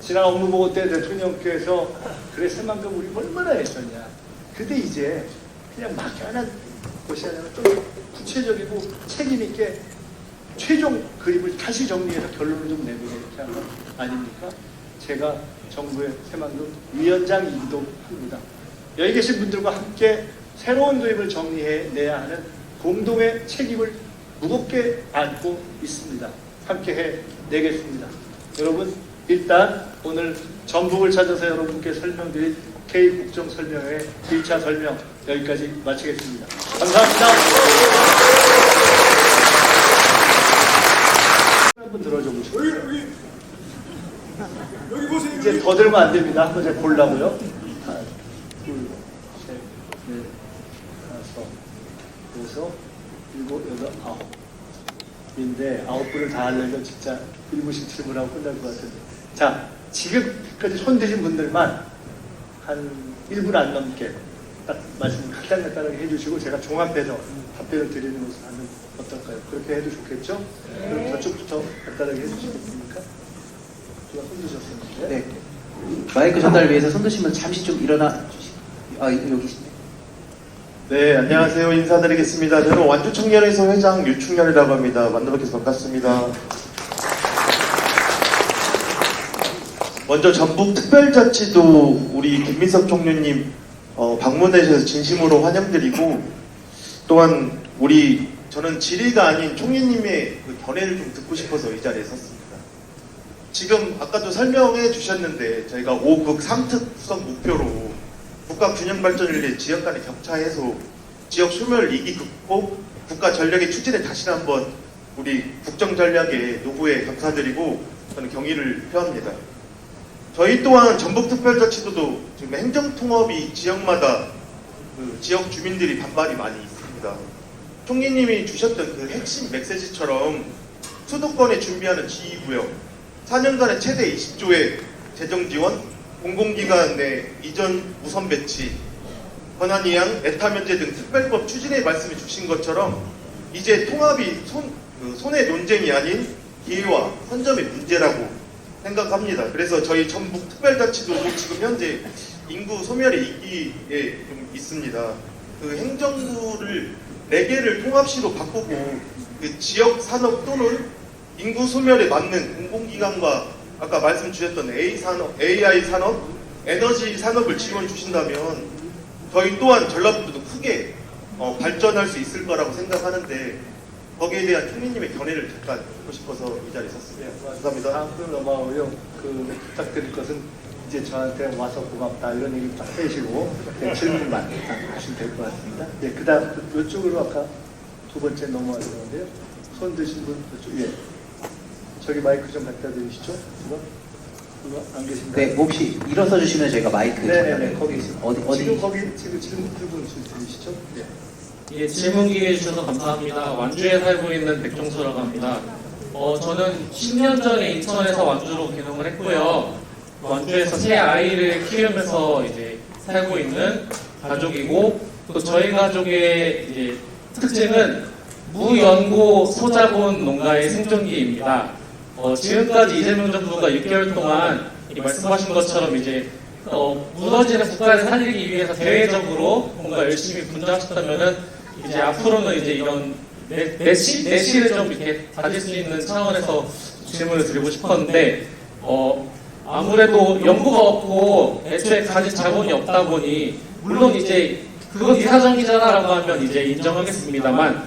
지난 업무보고 때 대통령께서 그래 새만큼 우리 얼마나 애썼냐. 근데 이제 그냥 막연한 것이 아니라 좀 구체적이고 책임있게 최종 그림을 다시 정리해서 결론을 좀 내보자 이렇게 하는 거 아닙니까? 제가 정부의 새만금 위원장이기도 합니다. 여기 계신 분들과 함께 새로운 그림을 정리해내야 하는 공동의 책임을 무겁게 안고 있습니다. 함께 해내겠습니다. 여러분, 일단 오늘 전북을 찾아서 여러분께 설명드린 K국정 설명회 1차 설명 여기까지 마치겠습니다. 감사합니다. 한번 들어줘 보시죠. 여기 보세요. 이제 더 들면 안 됩니다. 한번 제가 보려고요. 하나, 둘, 셋, 넷, 다섯, 여섯, 일곱, 여덟, 아홉. 인데 9분을 다 하려면 진짜 1분씩 질문하고 끝날 것 같은데. 자, 지금까지 손 드신 분들만 한 1분 안 넘게 딱 말씀 간단하게 해주시고 제가 종합해서 답변을 드리는 것을 하면 어떨까요? 그렇게 해도 좋겠죠? 그럼 저쪽부터 간단하게 해주시겠습니까? 누가 손 드셨었는데? 네. 마이크 전달 위해서 손 드시면 잠시 좀 일어나 주시. 여기 계시네. 네, 안녕하세요. 인사드리겠습니다. 저는 완주청년회에서 회장 유충년이라고 합니다. 만나뵙게서 반갑습니다. 먼저 전북특별자치도 우리 김민석 총리님 방문해 주셔서 진심으로 환영드리고, 또한 저는 질의가 아닌 총리님의 그 견해를 좀 듣고 싶어서 이 자리에 섰습니다. 지금 아까도 설명해 주셨는데 저희가 5극 3특성 목표로 국가 균형 발전을 위해 지역 간의 격차 해소, 지역 소멸 위기 극복, 국가 전략의 추진에 다시 한번 우리 국정 전략의 노고에 감사드리고 저는 경의를 표합니다. 저희 또한 전북특별자치도도 지금 행정통합이 지역마다 그 지역 주민들이 반발이 많이 있습니다. 총리님이 주셨던 그 핵심 메시지처럼 수도권에 준비하는 지휘구역, 4년간의 최대 20조의 재정 지원, 공공기관 내 이전 우선 배치, 권한이양, 에타 면제 등 특별법 추진에 말씀해 주신 것처럼 이제 통합이 손의 논쟁이 아닌 기회와 선점의 문제라고 생각합니다. 그래서 저희 전북 특별자치도 지금 현재 인구 소멸의 위기에 좀 있습니다. 그 행정부를 4개를 통합시로 바꾸고 그 지역 산업 또는 인구 소멸에 맞는 공공기관과 아까 말씀 주셨던 AI 산업, 에너지 산업을 지원 주신다면 저희 또한 전라북도도 크게 발전할 수 있을 거라고 생각하는데 거기에 대한 총리님의 견해를 잠깐 듣고 싶어서 이 자리에 섰습니다. 감사합니다. 다음으로 넘어가고요. 부탁드릴 것은 이제 저한테 와서 고맙다 이런 얘기 딱 해주시고 질문만 하시면 될 것 같습니다. 네, 그 다음 이쪽으로 아까 두 번째 넘어가려는데요. 손 드신 분 이쪽 위에. 저기 마이크 좀 갖다 드리시죠. 누가 안 계신가요? 네, 혹시 일어서 주시면 저희가 마이크 네네네, 거기 있습니다. 지금 거기 지금 질문 들고 드리시죠? 네. 예, 질문 기회 주셔서 감사합니다. 완주에 살고 있는 백종수라고 합니다. 저는 10년 전에 인천에서 완주로 귀농을 했고요. 완주에서 새 아이를 키우면서 이제 살고 있는 가족이고, 또 저희 가족의 이제 특징은 무연고 소자본 농가의 생존기입니다. 지금까지 이재명 정부가 6개월 동안 이 말씀하신 것처럼 이제 무너지는 국가를 살리기 위해서 대외적으로 뭔가 열심히 분장하셨다면은 이제 앞으로는 이제 이런 내실을 좀 이렇게 가질 수 있는 차원에서 질문을 드리고 싶었는데 아무래도 연구가 없고 애초에 가진 자본이 없다 보니 물론 이제 그건 이사정기잖아라고 하면 이제 인정하겠습니다만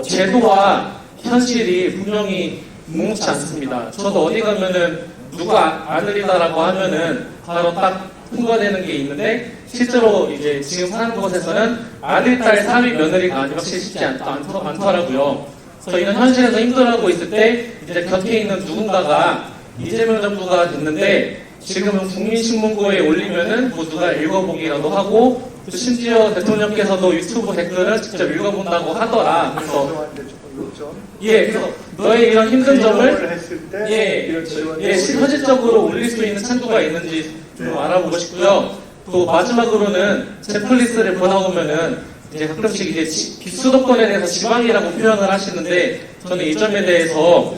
제도와 현실이 분명히 묵묵치 않습니다. 저도 어디 가면은 누가 아들이다라고 하면은 바로 딱 통과되는 게 있는데 실제로 이제 지금 사는 곳에서는 아들, 딸, 사위, 며느리가 아니면 쉽지 않더라고요. 그래서 이런 현실에서 힘들어하고 있을 때 이제 곁에 있는 누군가가 이재명 정부가 됐는데 지금은 국민신문고에 올리면은 뭐 누가 읽어보기라도 하고 또 심지어 대통령께서도 유튜브 댓글을 직접 읽어본다고 하더라. 그래서 그래서 너의 이런 힘든 점을 했을 때 이런 지원을 실질적으로 올릴 수 있는 창구가 있는지 좀 알아보고 싶고요. 또 마지막으로는 제 플리스를 보다 보면은 이제 가끔씩 이제 비수도권에 대해서 지방이라고 표현을 하시는데 저는 이 점에 대해서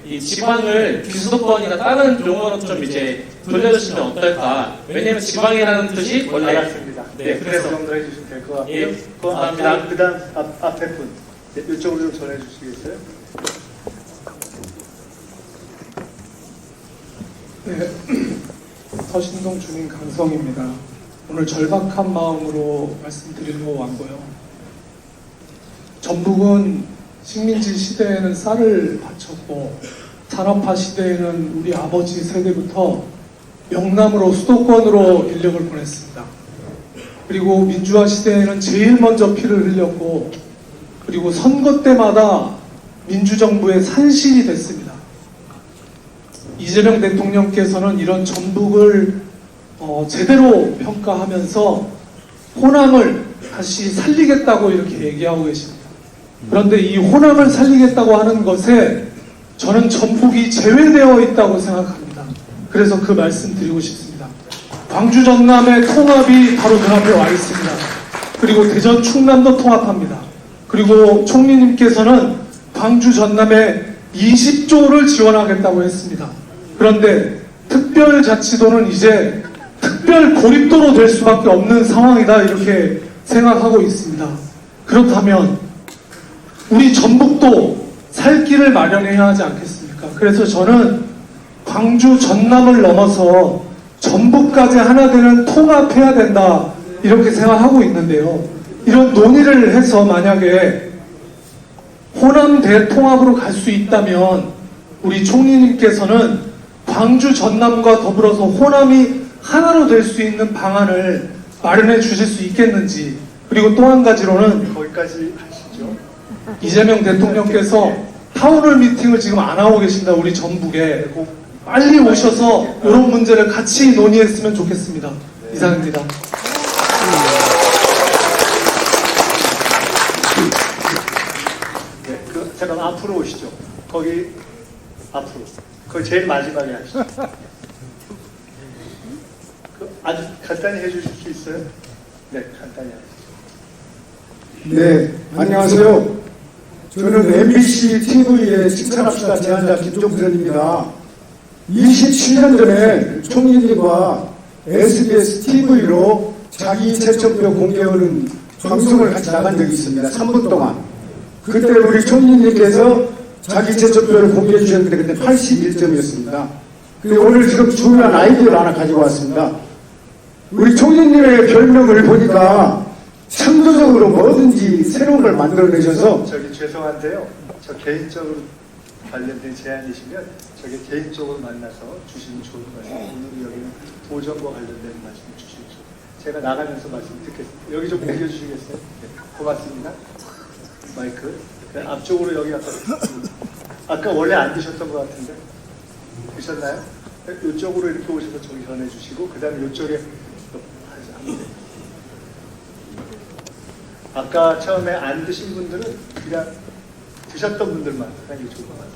이 지방을 비수도권이나 다른 용어로 좀 이제 돌려주시면 어떨까? 왜냐면 지방이라는 뜻이 원래 알았습니다. 네, 그래서 그 정도 해주시면 될 것 같고요. 예, 감사합니다. 그 다음 앞에 분 이쪽으로 좀 전해주시겠어요? 네, 서신동 주민 강성입니다. 오늘 절박한 마음으로 말씀드리러 왔고요. 전북은 식민지 시대에는 쌀을 바쳤고 산업화 시대에는 우리 아버지 세대부터 영남으로 수도권으로 인력을 보냈습니다. 그리고 민주화 시대에는 제일 먼저 피를 흘렸고 그리고 선거 때마다 민주정부의 산실이 됐습니다. 이재명 대통령께서는 이런 전북을 제대로 평가하면서 호남을 다시 살리겠다고 이렇게 얘기하고 계십니다. 그런데 이 호남을 살리겠다고 하는 것에 저는 전북이 제외되어 있다고 생각합니다. 그래서 그 말씀 드리고 싶습니다. 광주 전남의 통합이 바로 눈앞에 와 있습니다. 그리고 대전 충남도 통합합니다. 그리고 총리님께서는 광주 전남에 20조를 지원하겠다고 했습니다. 그런데 특별자치도는 이제 특별 고립도로 될 수밖에 없는 상황이다 이렇게 생각하고 있습니다. 그렇다면 우리 전북도 살 길을 마련해야 하지 않겠습니까? 그래서 저는 광주 전남을 넘어서 전북까지 하나 되는 통합해야 된다 이렇게 생각하고 있는데요. 이런 논의를 해서 만약에 호남 대통합으로 갈 수 있다면 우리 총리님께서는 광주 전남과 더불어서 호남이 하나로 될 수 있는 방안을 마련해 주실 수 있겠는지, 그리고 또 한 가지로는 거기까지 하시죠. 이재명 대통령께서 타운홀 미팅을 지금 안 하고 계신다. 우리 전북에 빨리 오셔서 이런 문제를 같이 논의했으면 좋겠습니다. 이상입니다. 네, 잠깐 앞으로 오시죠. 거기 앞으로. 거기 제일 마지막에 하시죠. 아주 간단히 해주실 수 있어요? 네, 간단히 하시죠. 네, 안녕하세요. 저는 MBC TV의 칭찬합시다 제안자 김종선입니다. 27년 전에 총리님과 SBS TV로 자기 제천표 공개하는 방송을 같이 나간 적이 있습니다. 3분 동안. 그때 우리 총리님께서 자기 제천표를 공개해 주셨는데 그때 81점이었습니다. 오늘 지금 중요한 아이디어를 하나 가지고 왔습니다. 우리 총리님의 별명을 보니까 창조적으로 뭐든지 새로운 걸 만들어내셔서 저기 죄송한데요. 저 개인적으로 관련된 제안이시면 저기 개인적으로 만나서 주시면 좋을 것 같아요. 오늘 여기는 도전과 관련된 말씀 주시죠. 제가 나가면서 말씀 듣겠습니다. 여기 좀 옮겨주시겠어요? 네, 고맙습니다. 마이크. 네, 앞쪽으로 여기 아까 원래 안 드셨던 것 같은데 드셨나요? 네, 이쪽으로 이렇게 오셔서 저기 전해주시고 그 다음에 이쪽에 하면 돼요. 아까 처음에 안 드신 분들은 그냥 드셨던 분들만 하는 게 좋을 것 같아요.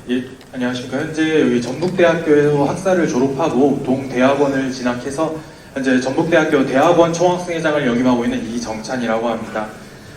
예, 안녕하십니까. 현재 여기 전북대학교에서 학사를 졸업하고 동대학원을 진학해서 현재 전북대학교 대학원 총학생회장을 역임하고 있는 이정찬이라고 합니다.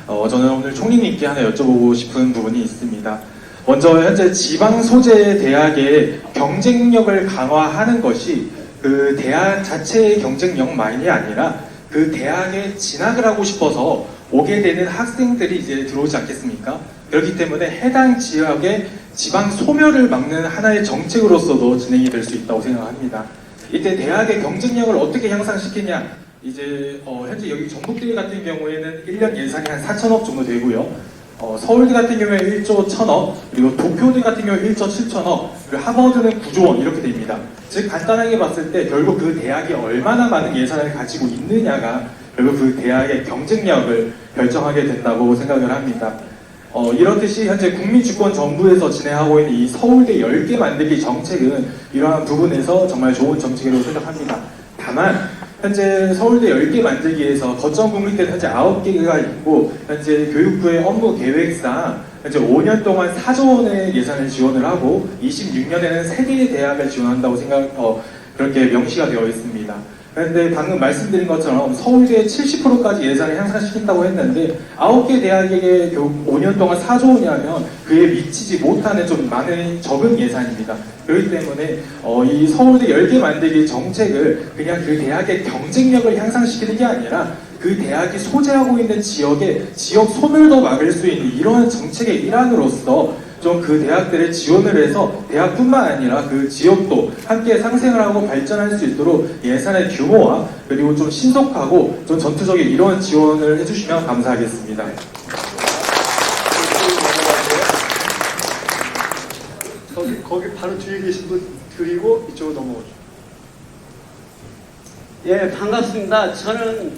저는 오늘 총리님께 하나 여쭤보고 싶은 부분이 있습니다. 먼저 현재 지방 소재 대학의 경쟁력을 강화하는 것이 그 대학 자체의 경쟁력만이 아니라 그 대학에 진학을 하고 싶어서 오게 되는 학생들이 이제 들어오지 않겠습니까? 그렇기 때문에 해당 지역의 지방 소멸을 막는 하나의 정책으로서도 진행이 될 수 있다고 생각합니다. 이때 대학의 경쟁력을 어떻게 향상시키냐? 이제 현재 여기 전북대 같은 경우에는 1년 예산이 한 4천억 정도 되고요. 서울대 같은 경우에 1조 1천억, 그리고 도쿄대 같은 경우에 1조 7천억, 그리고 하버드는 9조 원 이렇게 됩니다. 즉 간단하게 봤을 때 결국 그 대학이 얼마나 많은 예산을 가지고 있느냐가 결국 그 대학의 경쟁력을 결정하게 된다고 생각을 합니다. 이렇듯이 현재 국민주권정부에서 진행하고 있는 이 서울대 10개 만들기 정책은 이러한 부분에서 정말 좋은 정책이라고 생각합니다. 다만 현재 서울대 10개 만들기에서 거점 국립대는 현재 9개가 있고 현재 교육부의 업무 계획상 현재 5년 동안 4조 원의 예산을 지원을 하고 26년에는 3개의 대학을 지원한다고 그렇게 명시가 되어 있습니다. 그런데 방금 말씀드린 것처럼 서울대에 70%까지 예산을 향상시킨다고 했는데 9개 대학에게 교육 5년 동안 4조 원이라면 그에 미치지 못하는 좀 적은 예산입니다. 그렇기 때문에 이 서울대 10개 만들기 정책을 그냥 그 대학의 경쟁력을 향상시키는 게 아니라 그 대학이 소재하고 있는 지역의 지역 소멸도 막을 수 있는 이러한 정책의 일환으로서 좀 그 대학들에 지원을 해서 대학뿐만 아니라 그 지역도 함께 상생을 하고 발전할 수 있도록 예산의 규모와 그리고 좀 신속하고 좀 전투적인 이러한 지원을 해주시면 감사하겠습니다. 거기 바로 뒤에 계신 분 드리고 이쪽으로 넘어오죠. 예, 반갑습니다. 저는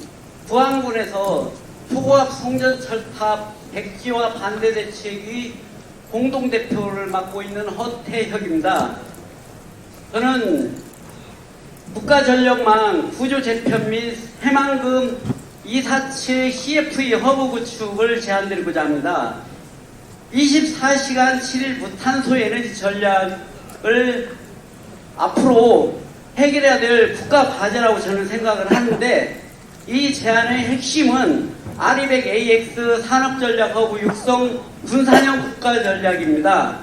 부안군에서 포고압 송전철탑 백지화 반대 대책의 공동대표를 맡고 있는 허태혁입니다. 저는 국가전력망 구조 재편 및 해만금 247 CFE 허브 구축을 제안드리고자 합니다. 24시간 7일 무탄소 에너지 전략을 앞으로 해결해야 될 국가 과제라고 저는 생각을 하는데 이 제안의 핵심은 R200AX 산업전략허브 육성 군사형 국가전략입니다.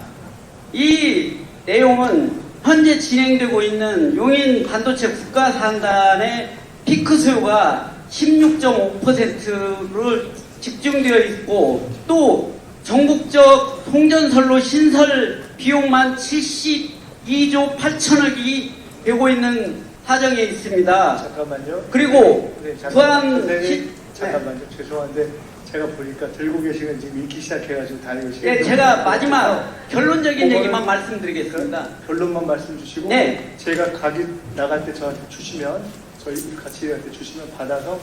이 내용은 현재 진행되고 있는 용인 반도체 국가산단의 피크 수요가 16.5%를 집중되어 있고, 또 전국적 송전선로 신설 비용만 72조 8천억이 되고 있는 사정에 있습니다. 잠깐만요. 그리고 네, 부안 잠깐만요. 죄송한데 제가 보니까 들고 계신 건 지금 읽기 시작해가지고 다 읽으시겠어요? 네, 제가 마지막 결론적인 얘기만 말씀드리겠습니다. 결론만 말씀 주시고 네. 제가 가기 나갈 때 저한테 주시면 저희 같이 일할 때 주시면 받아서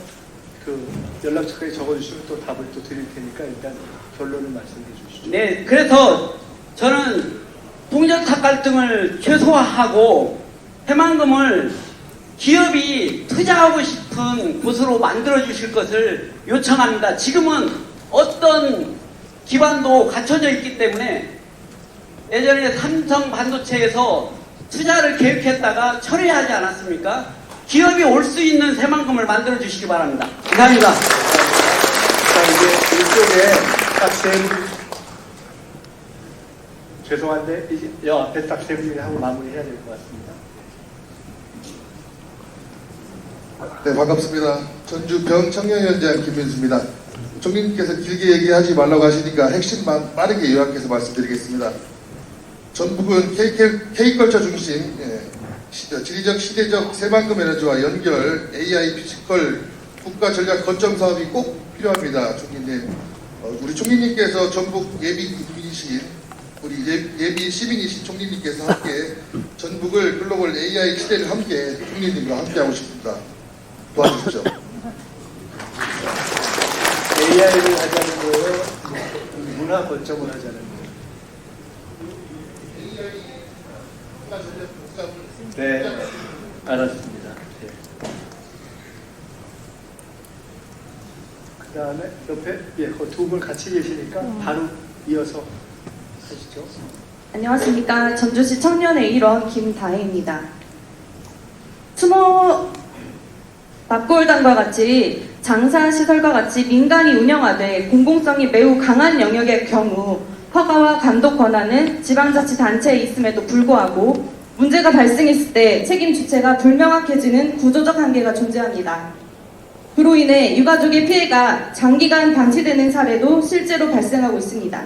그 연락처까지 적어주시면 또 답을 또 드릴 테니까 일단 결론을 말씀해 주시죠. 네, 그래서 저는 동정탑 갈등을 최소화하고 해만금을 기업이 투자하고 싶은 곳으로 만들어 주실 것을 요청합니다. 지금은 어떤 기반도 갖춰져 있기 때문에 예전에 삼성 반도체에서 투자를 계획했다가 철회하지 않았습니까? 기업이 올 수 있는 새만금을 만들어 주시기 바랍니다. 감사합니다. 자, 이제 이쪽에 딱 세 분, 죄송한데 이제 여 앞에 딱 세 분이 하고 마무리해야 될 것 같습니다. 네, 반갑습니다. 전주 병청년위원장 김민수입니다. 총리님께서 길게 얘기하지 말라고 하시니까 핵심만 빠르게 요약해서 말씀드리겠습니다. 전북은 K컬처 중심, 지리적, 시대적 새만금 에너지와 연결, AI 피지컬 국가 전략 거점 사업이 꼭 필요합니다. 총리님, 우리 총리님께서 전북 예비 국민이신, 우리 예비 시민이신 총리님께서 함께 전북을 글로벌 AI 시대를 함께 총리님과 함께하고 싶습니다. 도와주십시오. AI를 하자는 거예요? 문화 거점을 하자는 거예요? 네, 알았습니다. 네. 그 다음에 옆에 그 두 분 같이 계시니까 바로 이어서 하시죠. 안녕하십니까. 전주시 청년의 일원 김다혜입니다. 추모 납골당과 같이 장사시설과 같이 민간이 운영하되 공공성이 매우 강한 영역의 경우 허가와 감독 권한은 지방자치단체에 있음에도 불구하고 문제가 발생했을 때 책임 주체가 불명확해지는 구조적 한계가 존재합니다. 그로 인해 유가족의 피해가 장기간 방치되는 사례도 실제로 발생하고 있습니다.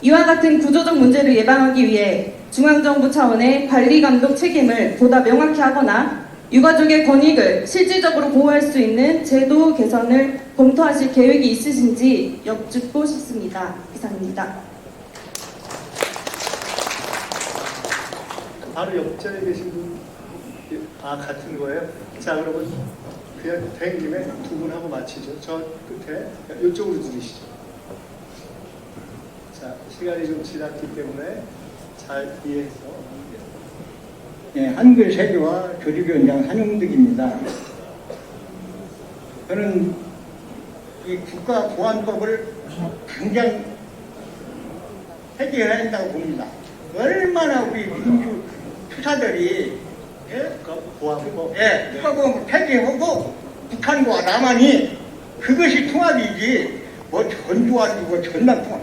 이와 같은 구조적 문제를 예방하기 위해 중앙정부 차원의 관리감독 책임을 보다 명확히 하거나 유가족의 권익을 실질적으로 보호할 수 있는 제도 개선을 검토하실 계획이 있으신지 여쭙고 싶습니다. 이상입니다. 바로 옆자리에 계신 분, 같은 거예요? 자, 그러면 그냥 된 김에 두 분 하고 마치죠. 저 끝에, 이쪽으로 들으시죠. 자, 시간이 좀 지났기 때문에 잘 이해해서. 네, 한글 세계와 조직위원장 한용득입니다. 저는 이 국가보안법을 당장 해결해야 한다고 봅니다. 얼마나 우리 민주 투사들이 국가보안법? 예, 국가보안법 폐기하고 북한과 남한이 그것이 통합이지 뭐 전두환이고 뭐 전남 통합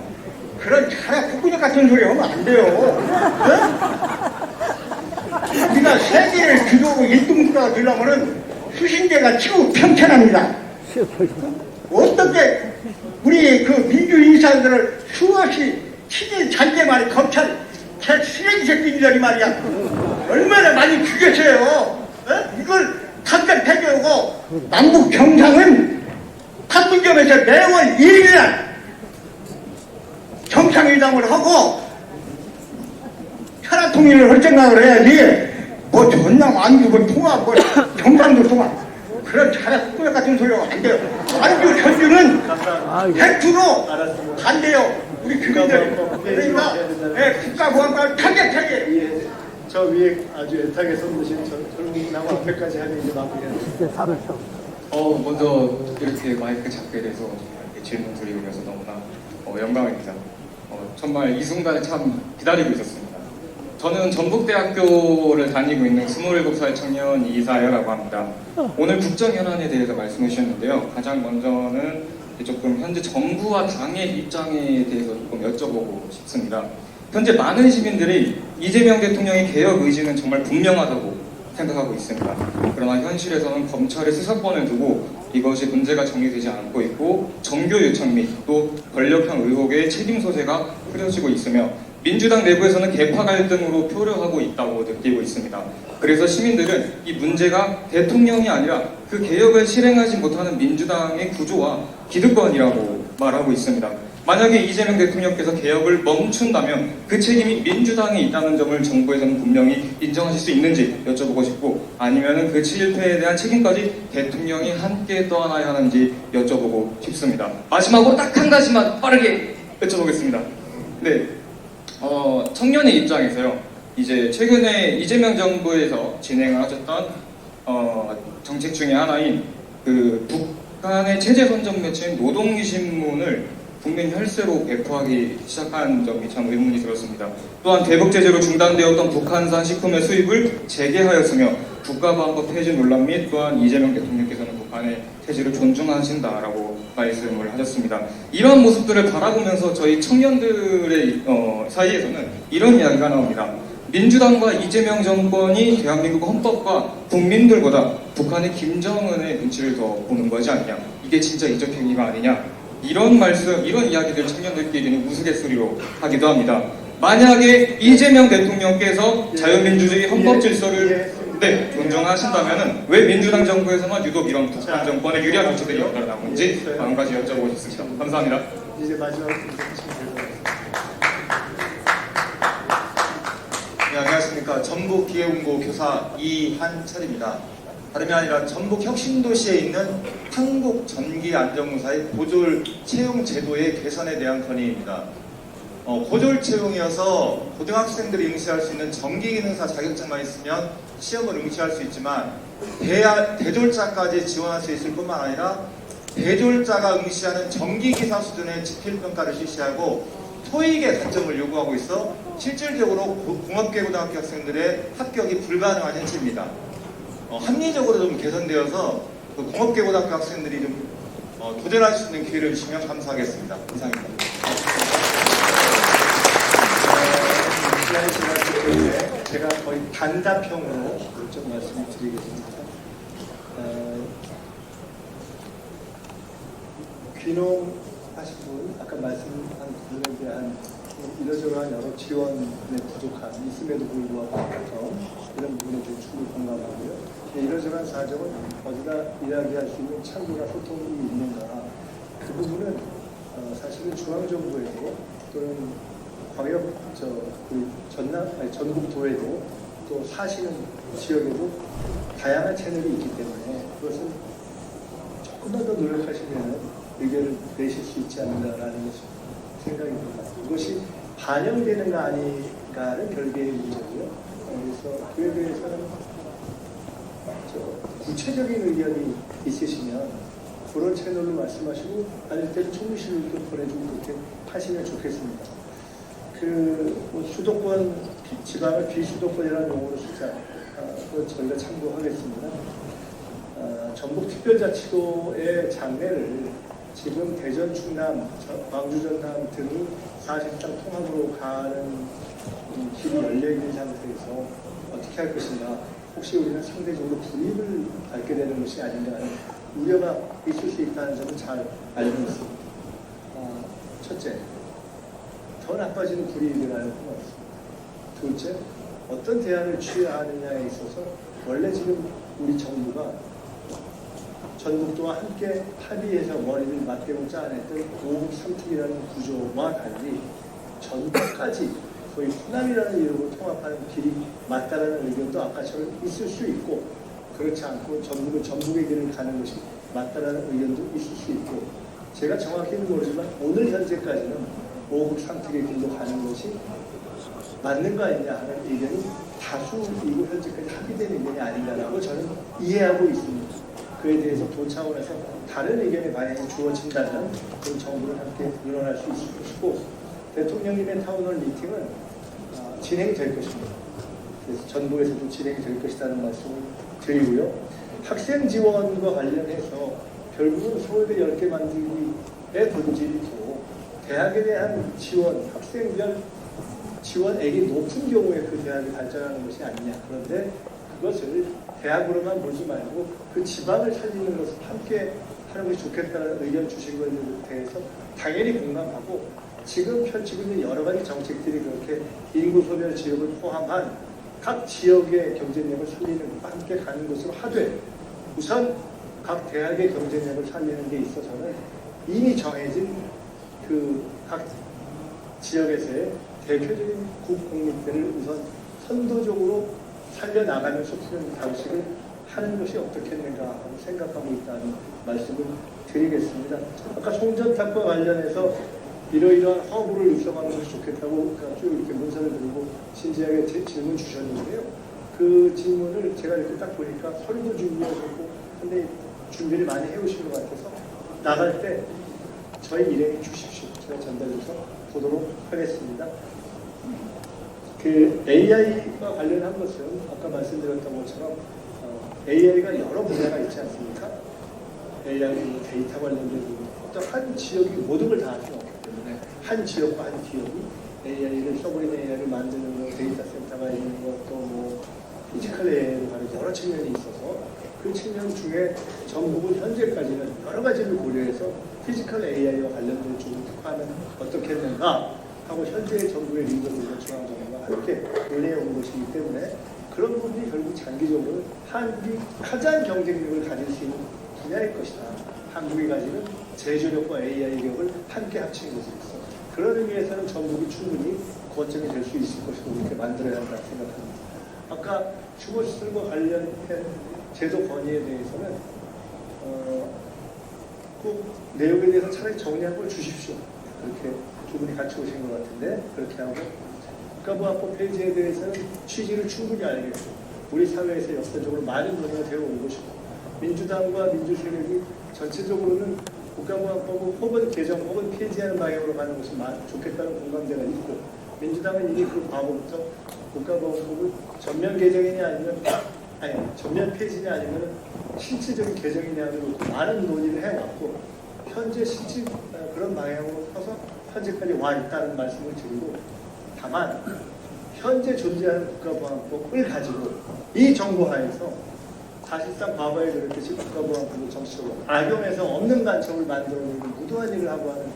그런 차라 국구적 같은 소리 하면 안 돼요. 우리가 세계를 주도하고 1등국가가 되려면은 수신제가 치고 평천합니다. 어떻게 우리 그 민주인사들을 수없이 치질 잔재 말이 검찰 쓰레기 새끼들이 말이야. 얼마나 많이 죽였어요. 이걸 당장 폐기하고 남북 정상은 판문점에서 매월 1일날 정상회담을 하고 천하통일을 할 생각을 해야지 뭐 전남 안주고 통합 뭐 경상도 통합 그런 차라 국구역 같은 소리가 안 돼요. 안주 전주는 100% 반대요. 우리 주민들 그러니까 국가보안법을 타겟하게 저 위에 아주 애타게 손드신 젊은이하고 앞에까지 하면 이제 마무리해야 먼저 이렇게 마이크 잡게 돼서 이렇게 질문 드리고 그래서 너무나 영광입니다. 정말 이 순간을 참 기다리고 있었습니다. 저는 전북대학교를 다니고 있는 27살 청년 이사야라고 합니다. 오늘 국정현안에 대해서 말씀해 주셨는데요. 가장 먼저는 조금 현재 정부와 당의 입장에 대해서 조금 여쭤보고 싶습니다. 현재 많은 시민들이 이재명 대통령의 개혁 의지는 정말 분명하다고 생각하고 있습니다. 그러나 현실에서는 검찰의 수사권을 두고 이것이 문제가 정리되지 않고 있고 정교 유착 및 또 권력형 의혹의 책임 소재가 흐려지고 있으며 민주당 내부에서는 계파 갈등으로 표류하고 있다고 느끼고 있습니다. 그래서 시민들은 이 문제가 대통령이 아니라 그 개혁을 실행하지 못하는 민주당의 구조와 기득권이라고 말하고 있습니다. 만약에 이재명 대통령께서 개혁을 멈춘다면 그 책임이 민주당에 있다는 점을 정부에서는 분명히 인정하실 수 있는지 여쭤보고 싶고, 아니면 그 실패에 대한 책임까지 대통령이 함께 떠안아야 하는지 여쭤보고 싶습니다. 마지막으로 딱 한 가지만 빠르게 여쭤보겠습니다. 네, 청년의 입장에서요, 이제 최근에 이재명 정부에서 진행을 하셨던 정책 중에 하나인 그 북한의 체제 선전 매체인 노동기 신문을 국민 혈세로 배포하기 시작한 점이 참 의문이 들었습니다. 또한 대북 제재로 중단되었던 북한산 식품의 수입을 재개하였으며 국가보안법 폐지 논란 및 또한 이재명 대통령께서는 북한의 체제를 존중하신다라고 말씀을 하셨습니다. 이러한 모습들을 바라보면서 저희 청년들의 사이에서는 이런 이야기가 나옵니다. 민주당과 이재명 정권이 대한민국 헌법과 국민들보다 북한의 김정은의 눈치를 더 보는 거지 않냐, 이게 진짜 이적 행위가 아니냐, 이런 말씀, 이런 이야기들 청년들끼리는 우스갯소리로 하기도 합니다. 만약에 이재명 대통령께서 자유민주주의 헌법 질서를 존중하신다면 왜 민주당 정부에서만 유독 이런 북한 정권의 유리한 조치들이 나오는지 한 가지 여쭤보고 싶습니다. 감사합니다. 이제 마지막 네, 안녕하십니까. 전북기회공고 교사 이한철입니다. 다름이 아니라 전북 혁신도시에 있는 한국전기안전공사의 고졸 채용 제도의 개선에 대한 건의입니다. 고졸 채용이어서 고등학생들이 응시할 수 있는 전기기능사 자격증만 있으면 시험을 응시할 수 있지만 대졸자까지 지원할 수 있을 뿐만 아니라 대졸자가 응시하는 전기기사 수준의 지필평가를 실시하고 토익의 단점을 요구하고 있어 실질적으로 공업계고등학교 학생들의 합격이 불가능한 현실입니다. 합리적으로 좀 개선되어서 그 공업계고등학교 학생들이 좀 도전할 수 있는 기회를 주시면 감사하겠습니다. 이상입니다. 제가 거의 단답형으로 좀 말씀을 드리겠습니다. 귀농하신 분, 아까 말씀한 부분에 대한 이러저러한 여러 지원의 부족함 있음에도 불구하고 이런 부분에 좀 충분히 공감하고요. 이러저러한 사정은 어디다 이야기할 수 있는 창구나 소통이 있는가, 그 부분은 사실은 중앙정부에도 또는 광역 전국도에도 또 사시는 지역에도 다양한 채널이 있기 때문에 그것은 조금만 더 노력하시면 의견을 내실 수 있지 않는가라는 것이 생각이 듭니다. 이것이 반영되는가 아닌가는 별개의 문제고요. 그래서 그에 대해서는 구체적인 의견이 있으시면 그런 채널로 말씀하시고 아닐 때는 총무실로 좀 보내주고 그렇게 하시면 좋겠습니다. 수도권, 지방을 비수도권이라는 용어로 쓰자. 저희가 참고하겠습니다. 전북특별자치도의 장래를 지금 대전, 충남, 광주, 전남 등이 사실상 통합으로 가는 길이 열려있는 상태에서 어떻게 할 것인가, 혹시 우리는 상대적으로 불이익을 받게 되는 것이 아닌가 하는 우려가 있을 수 있다는 점을 잘 알고 있습니다. 첫째, 더 나빠지는 불이익을 하는 건 없습니다. 둘째, 어떤 대안을 취해야 하느냐에 있어서 원래 지금 우리 정부가 전북도와 함께 합의해서 머리를 맞대고 짜냈던 5급 3특이라는 구조와 달리 전북까지 거의 호남이라는 이름으로 통합하는 길이 맞다라는 의견도 아까처럼 있을 수 있고, 그렇지 않고 전북은 전북의 길을 가는 것이 맞다라는 의견도 있을 수 있고, 제가 정확히는 모르지만 오늘 현재까지는 5급 3특의 길로 가는 것이 맞는 거 아니냐 하는 의견이 다수이고 현재까지 합의된 의견이 아닌가라고 저는 이해하고 있습니다. 그에 대해서 도 차원에서 다른 의견의 방향이 주어진다면 그 정부를 함께 일어날 수 있을 것이고, 대통령님의 타운홀 미팅은 진행될 것입니다. 그래서 전국에서도 진행이 될 것이라는 말씀을 드리고요. 학생 지원과 관련해서 결국은 서울대 10개 만들기 본질이고 대학에 대한 지원, 학생별 지원액이 높은 경우에 그 대학이 발전하는 것이 아니냐. 그런데 그것을 대학으로만 보지 말고 그 지방을 살리는 것을 함께 하는 것이 좋겠다는 의견 주신 것에 대해서 당연히 공감하고 지금 펼치고 있는 여러 가지 정책들이 그렇게 인구 소멸 지역을 포함한 각 지역의 경쟁력을 살리는 것과 함께 가는 것으로 하되 우선 각 대학의 경쟁력을 살리는 데 있어서는 이미 정해진 그 각 지역에서의 대표적인 국공립들을 우선 선도적으로 살려나가면서 푸는 방식을 하는 것이 어떻겠는가 하고 생각하고 있다는 말씀을 드리겠습니다. 아까 송전탑과 관련해서 이러이러한 허브를 육성하는 것이 좋겠다고 쭉 이렇게 문서를 들고 진지하게 질문 주셨는데요. 그 질문을 제가 이렇게 딱 보니까 서류도 준비하셨고 근데 준비를 많이 해오신 것 같아서 나갈 때 저희 일행이 주십시오. 제가 전달해서 보도록 하겠습니다. 그 AI와 관련한 것은 아까 말씀드렸던 것처럼 AI가 여러 분야가 있지 않습니까? AI 데이터 관련된 부분, 어떤 한 지역이 모든 걸 다 할 수는 없기 때문에 한 지역과 한 기업이 AI를 서브린 AI를 만드는 것, 데이터 센터가 있는 것도 뭐 피지컬 AI로 가는 여러 측면이 있어서 그 측면 중에 전북은 현재까지는 여러 가지를 고려해서 피지컬 AI와 관련된 쪽을 특화하면 어떻겠는가 하고 현재 전북의 리더들과 중앙정부가 함께 논의해 온 것이기 때문에 그런 부분이 결국 장기적으로 한국이 가장 경쟁력을 가질 수 있는 분야일 것이다. 한국이 가지는 제조력과 AI력을 함께 합친 것으로서 그런 의미에서는 전북이 충분히 거점이 될 수 있을 것이고 이렇게 만들어야 한다 생각합니다. 아까 주거시설과 관련된 제도 건의에 대해서는 그 내용에 대해서 차라리 정리한 걸 주십시오. 그렇게 두 분이 같이 오신 것 같은데 그렇게 하고 국가보안법 폐지에 대해서는 취지를 충분히 알겠고 우리 사회에서 역사적으로 많은 논의가 되어 온 것이고 민주당과 민주세력이 전체적으로는 국가보안법을 혹은 개정 혹은 폐지하는 방향으로 가는 것이 좋겠다는 공감대가 있고 민주당은 이미 그 과거부터 국가보안법을 전면 개정이냐 아니면 전면 폐지냐 아니면 실질적인 개정이냐를 놓고 많은 논의를 해왔고 현재 실질 그런 방향으로 서서 현재까지 와 있다는 말씀을 드리고 다만 현재 존재하는 국가보안법을 가지고 이 정부 하에서 사실상 과거에 그랬듯이 국가보안법을 정치적으로 악용해서 없는 간첩을 만들어내는 무도한 일을 하고 하는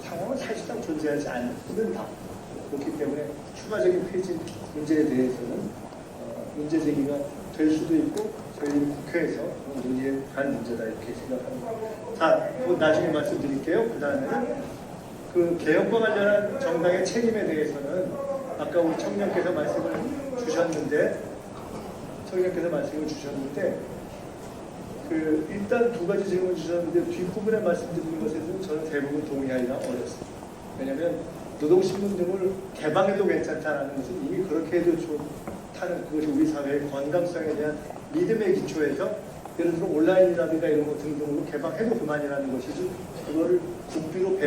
상황은 사실상 존재하지 않는다. 그렇기 때문에 추가적인 폐지 문제에 대해서는 문제 제기가 될 수도 있고 저희 국회에서 논의에 갈 문제다 이렇게 생각합니다. 자, 나중에 말씀드릴게요. 그 다음에는 그 개혁과 관련한 정당의 책임에 대해서는 아까 우리 청년께서 말씀을 주셨는데 그 일단 두 가지 질문 주셨는데 뒷부분에 말씀드리는 것에는 저는 대부분 동의하기가 어렵습니다. 왜냐하면 노동신문 등을 개방해도 괜찮다는 것은 이미 그렇게 해도 좋다는 그것이 우리 사회의 건강성에 대한 믿음의 기초에서 예를 들어 온라인이라든가 이런 것 등등으로 개방해도 그만이라는 것이지 그거를 국비로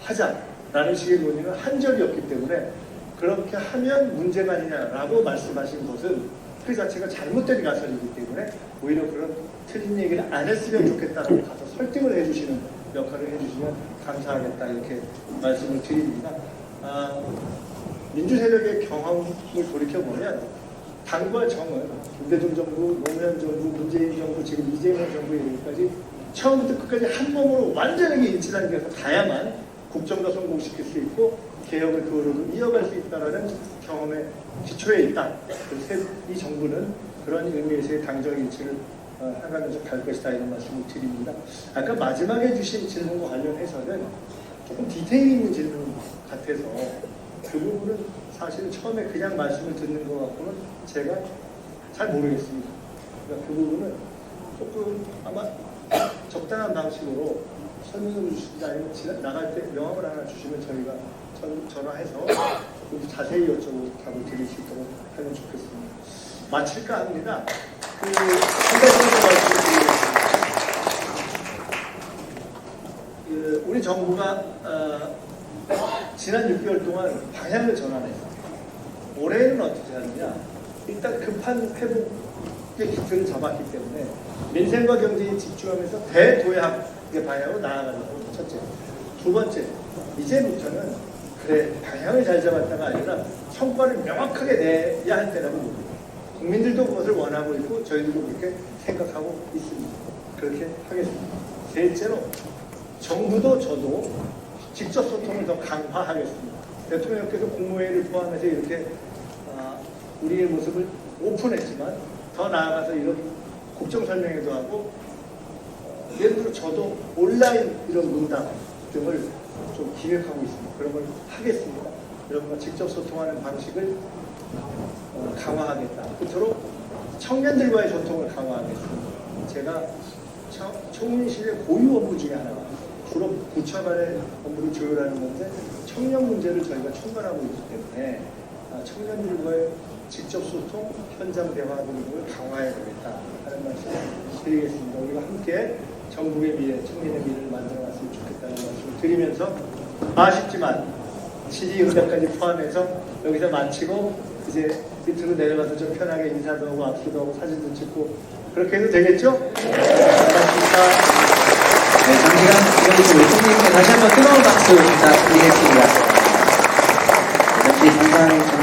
하자라는 식의 논의는 한 적이 없기 때문에 그렇게 하면 문제가 아니냐라고 말씀하신 것은 그 자체가 잘못된 가설이기 때문에 오히려 그런 틀린 얘기를 안 했으면 좋겠다라고 가서 설득을 해주시는 역할을 해주시면 감사하겠다 이렇게 말씀을 드립니다. 민주세력의 경험을 돌이켜보면 당과 정은 김대중 정부, 노무현 정부, 문재인 정부, 지금 이재명 정부에 이르기까지 처음부터 끝까지 한 몸으로 완전하게 일치하는 데서 가야만 국정도 성공시킬 수 있고 개혁을 그 흐름을 이어갈 수 있다는 경험의 기초에 있다. 그래서 이 정부는 그런 의미에서의 당정 일치를 해가면서 갈 것이다 이런 말씀을 드립니다. 아까 마지막에 주신 질문과 관련해서는 조금 디테일 있는 질문 같아서 그 부분은 사실은 처음에 그냥 말씀을 듣는 것 같고는 제가 잘 모르겠습니다. 그러니까 그 부분은 조금 아마 적당한 방식으로 설명을 주시지 아니면 나갈 때 명함을 하나 주시면 저희가 전화해서 자세히 여쭤보고 답을 드릴 수 있도록 하면 좋겠습니다. 마칠까 합니다. 한 가지 더 말씀드리겠습니다. 우리 정부가 지난 6개월 동안 방향을 전환했습니다. 올해는 어떻게 하느냐? 일단 급한 회복의 기틀을 잡았기 때문에 민생과 경제에 집중하면서 대도약 이제 방향으로 나아가는 거 첫째. 두 번째, 이제부터는 그래 방향을 잘 잡았다가 아니라 성과를 명확하게 내야 할 때라고 봅니다. 국민들도 그것을 원하고 있고 저희들도 그렇게 생각하고 있습니다. 그렇게 하겠습니다. 셋째로 정부도 저도 직접 소통을 더 강화하겠습니다. 대통령께서 국무회의를 포함해서 이렇게 우리의 모습을 오픈했지만 더 나아가서 이런 국정 설명회도 하고 예를 들어 저도 온라인 이런 문담 등을 좀 기획하고 있습니다. 그런 걸 하겠습니다. 여러분과 직접 소통하는 방식을 강화하겠다. 끝으로 청년들과의 소통을 강화하겠습니다. 제가 총리실의 고유 업무 중에 하나가 주로 부처 간의 업무를 조율하는 건데 청년 문제를 저희가 총괄하고 있기 때문에 청년들과의 직접 소통, 현장 대화 등을 강화해야 되겠다 하는 말씀을 드리겠습니다. 우리가 함께 전국의 미래, 청년의 미래를 만들어갔으면 좋겠다는 말씀을 드리면서 아쉽지만 질의응답까지 포함해서 여기서 마치고 이제 밑으로 내려가서 좀 편하게 인사도 하고 악수도 하고 사진도 찍고 그렇게 해도 되겠죠? 고맙습니다. 네, 장시간 이경수 우리 총리님께 다시 한번 뜨거운 박수 부탁드리겠습니다. 잠시 감사합니다.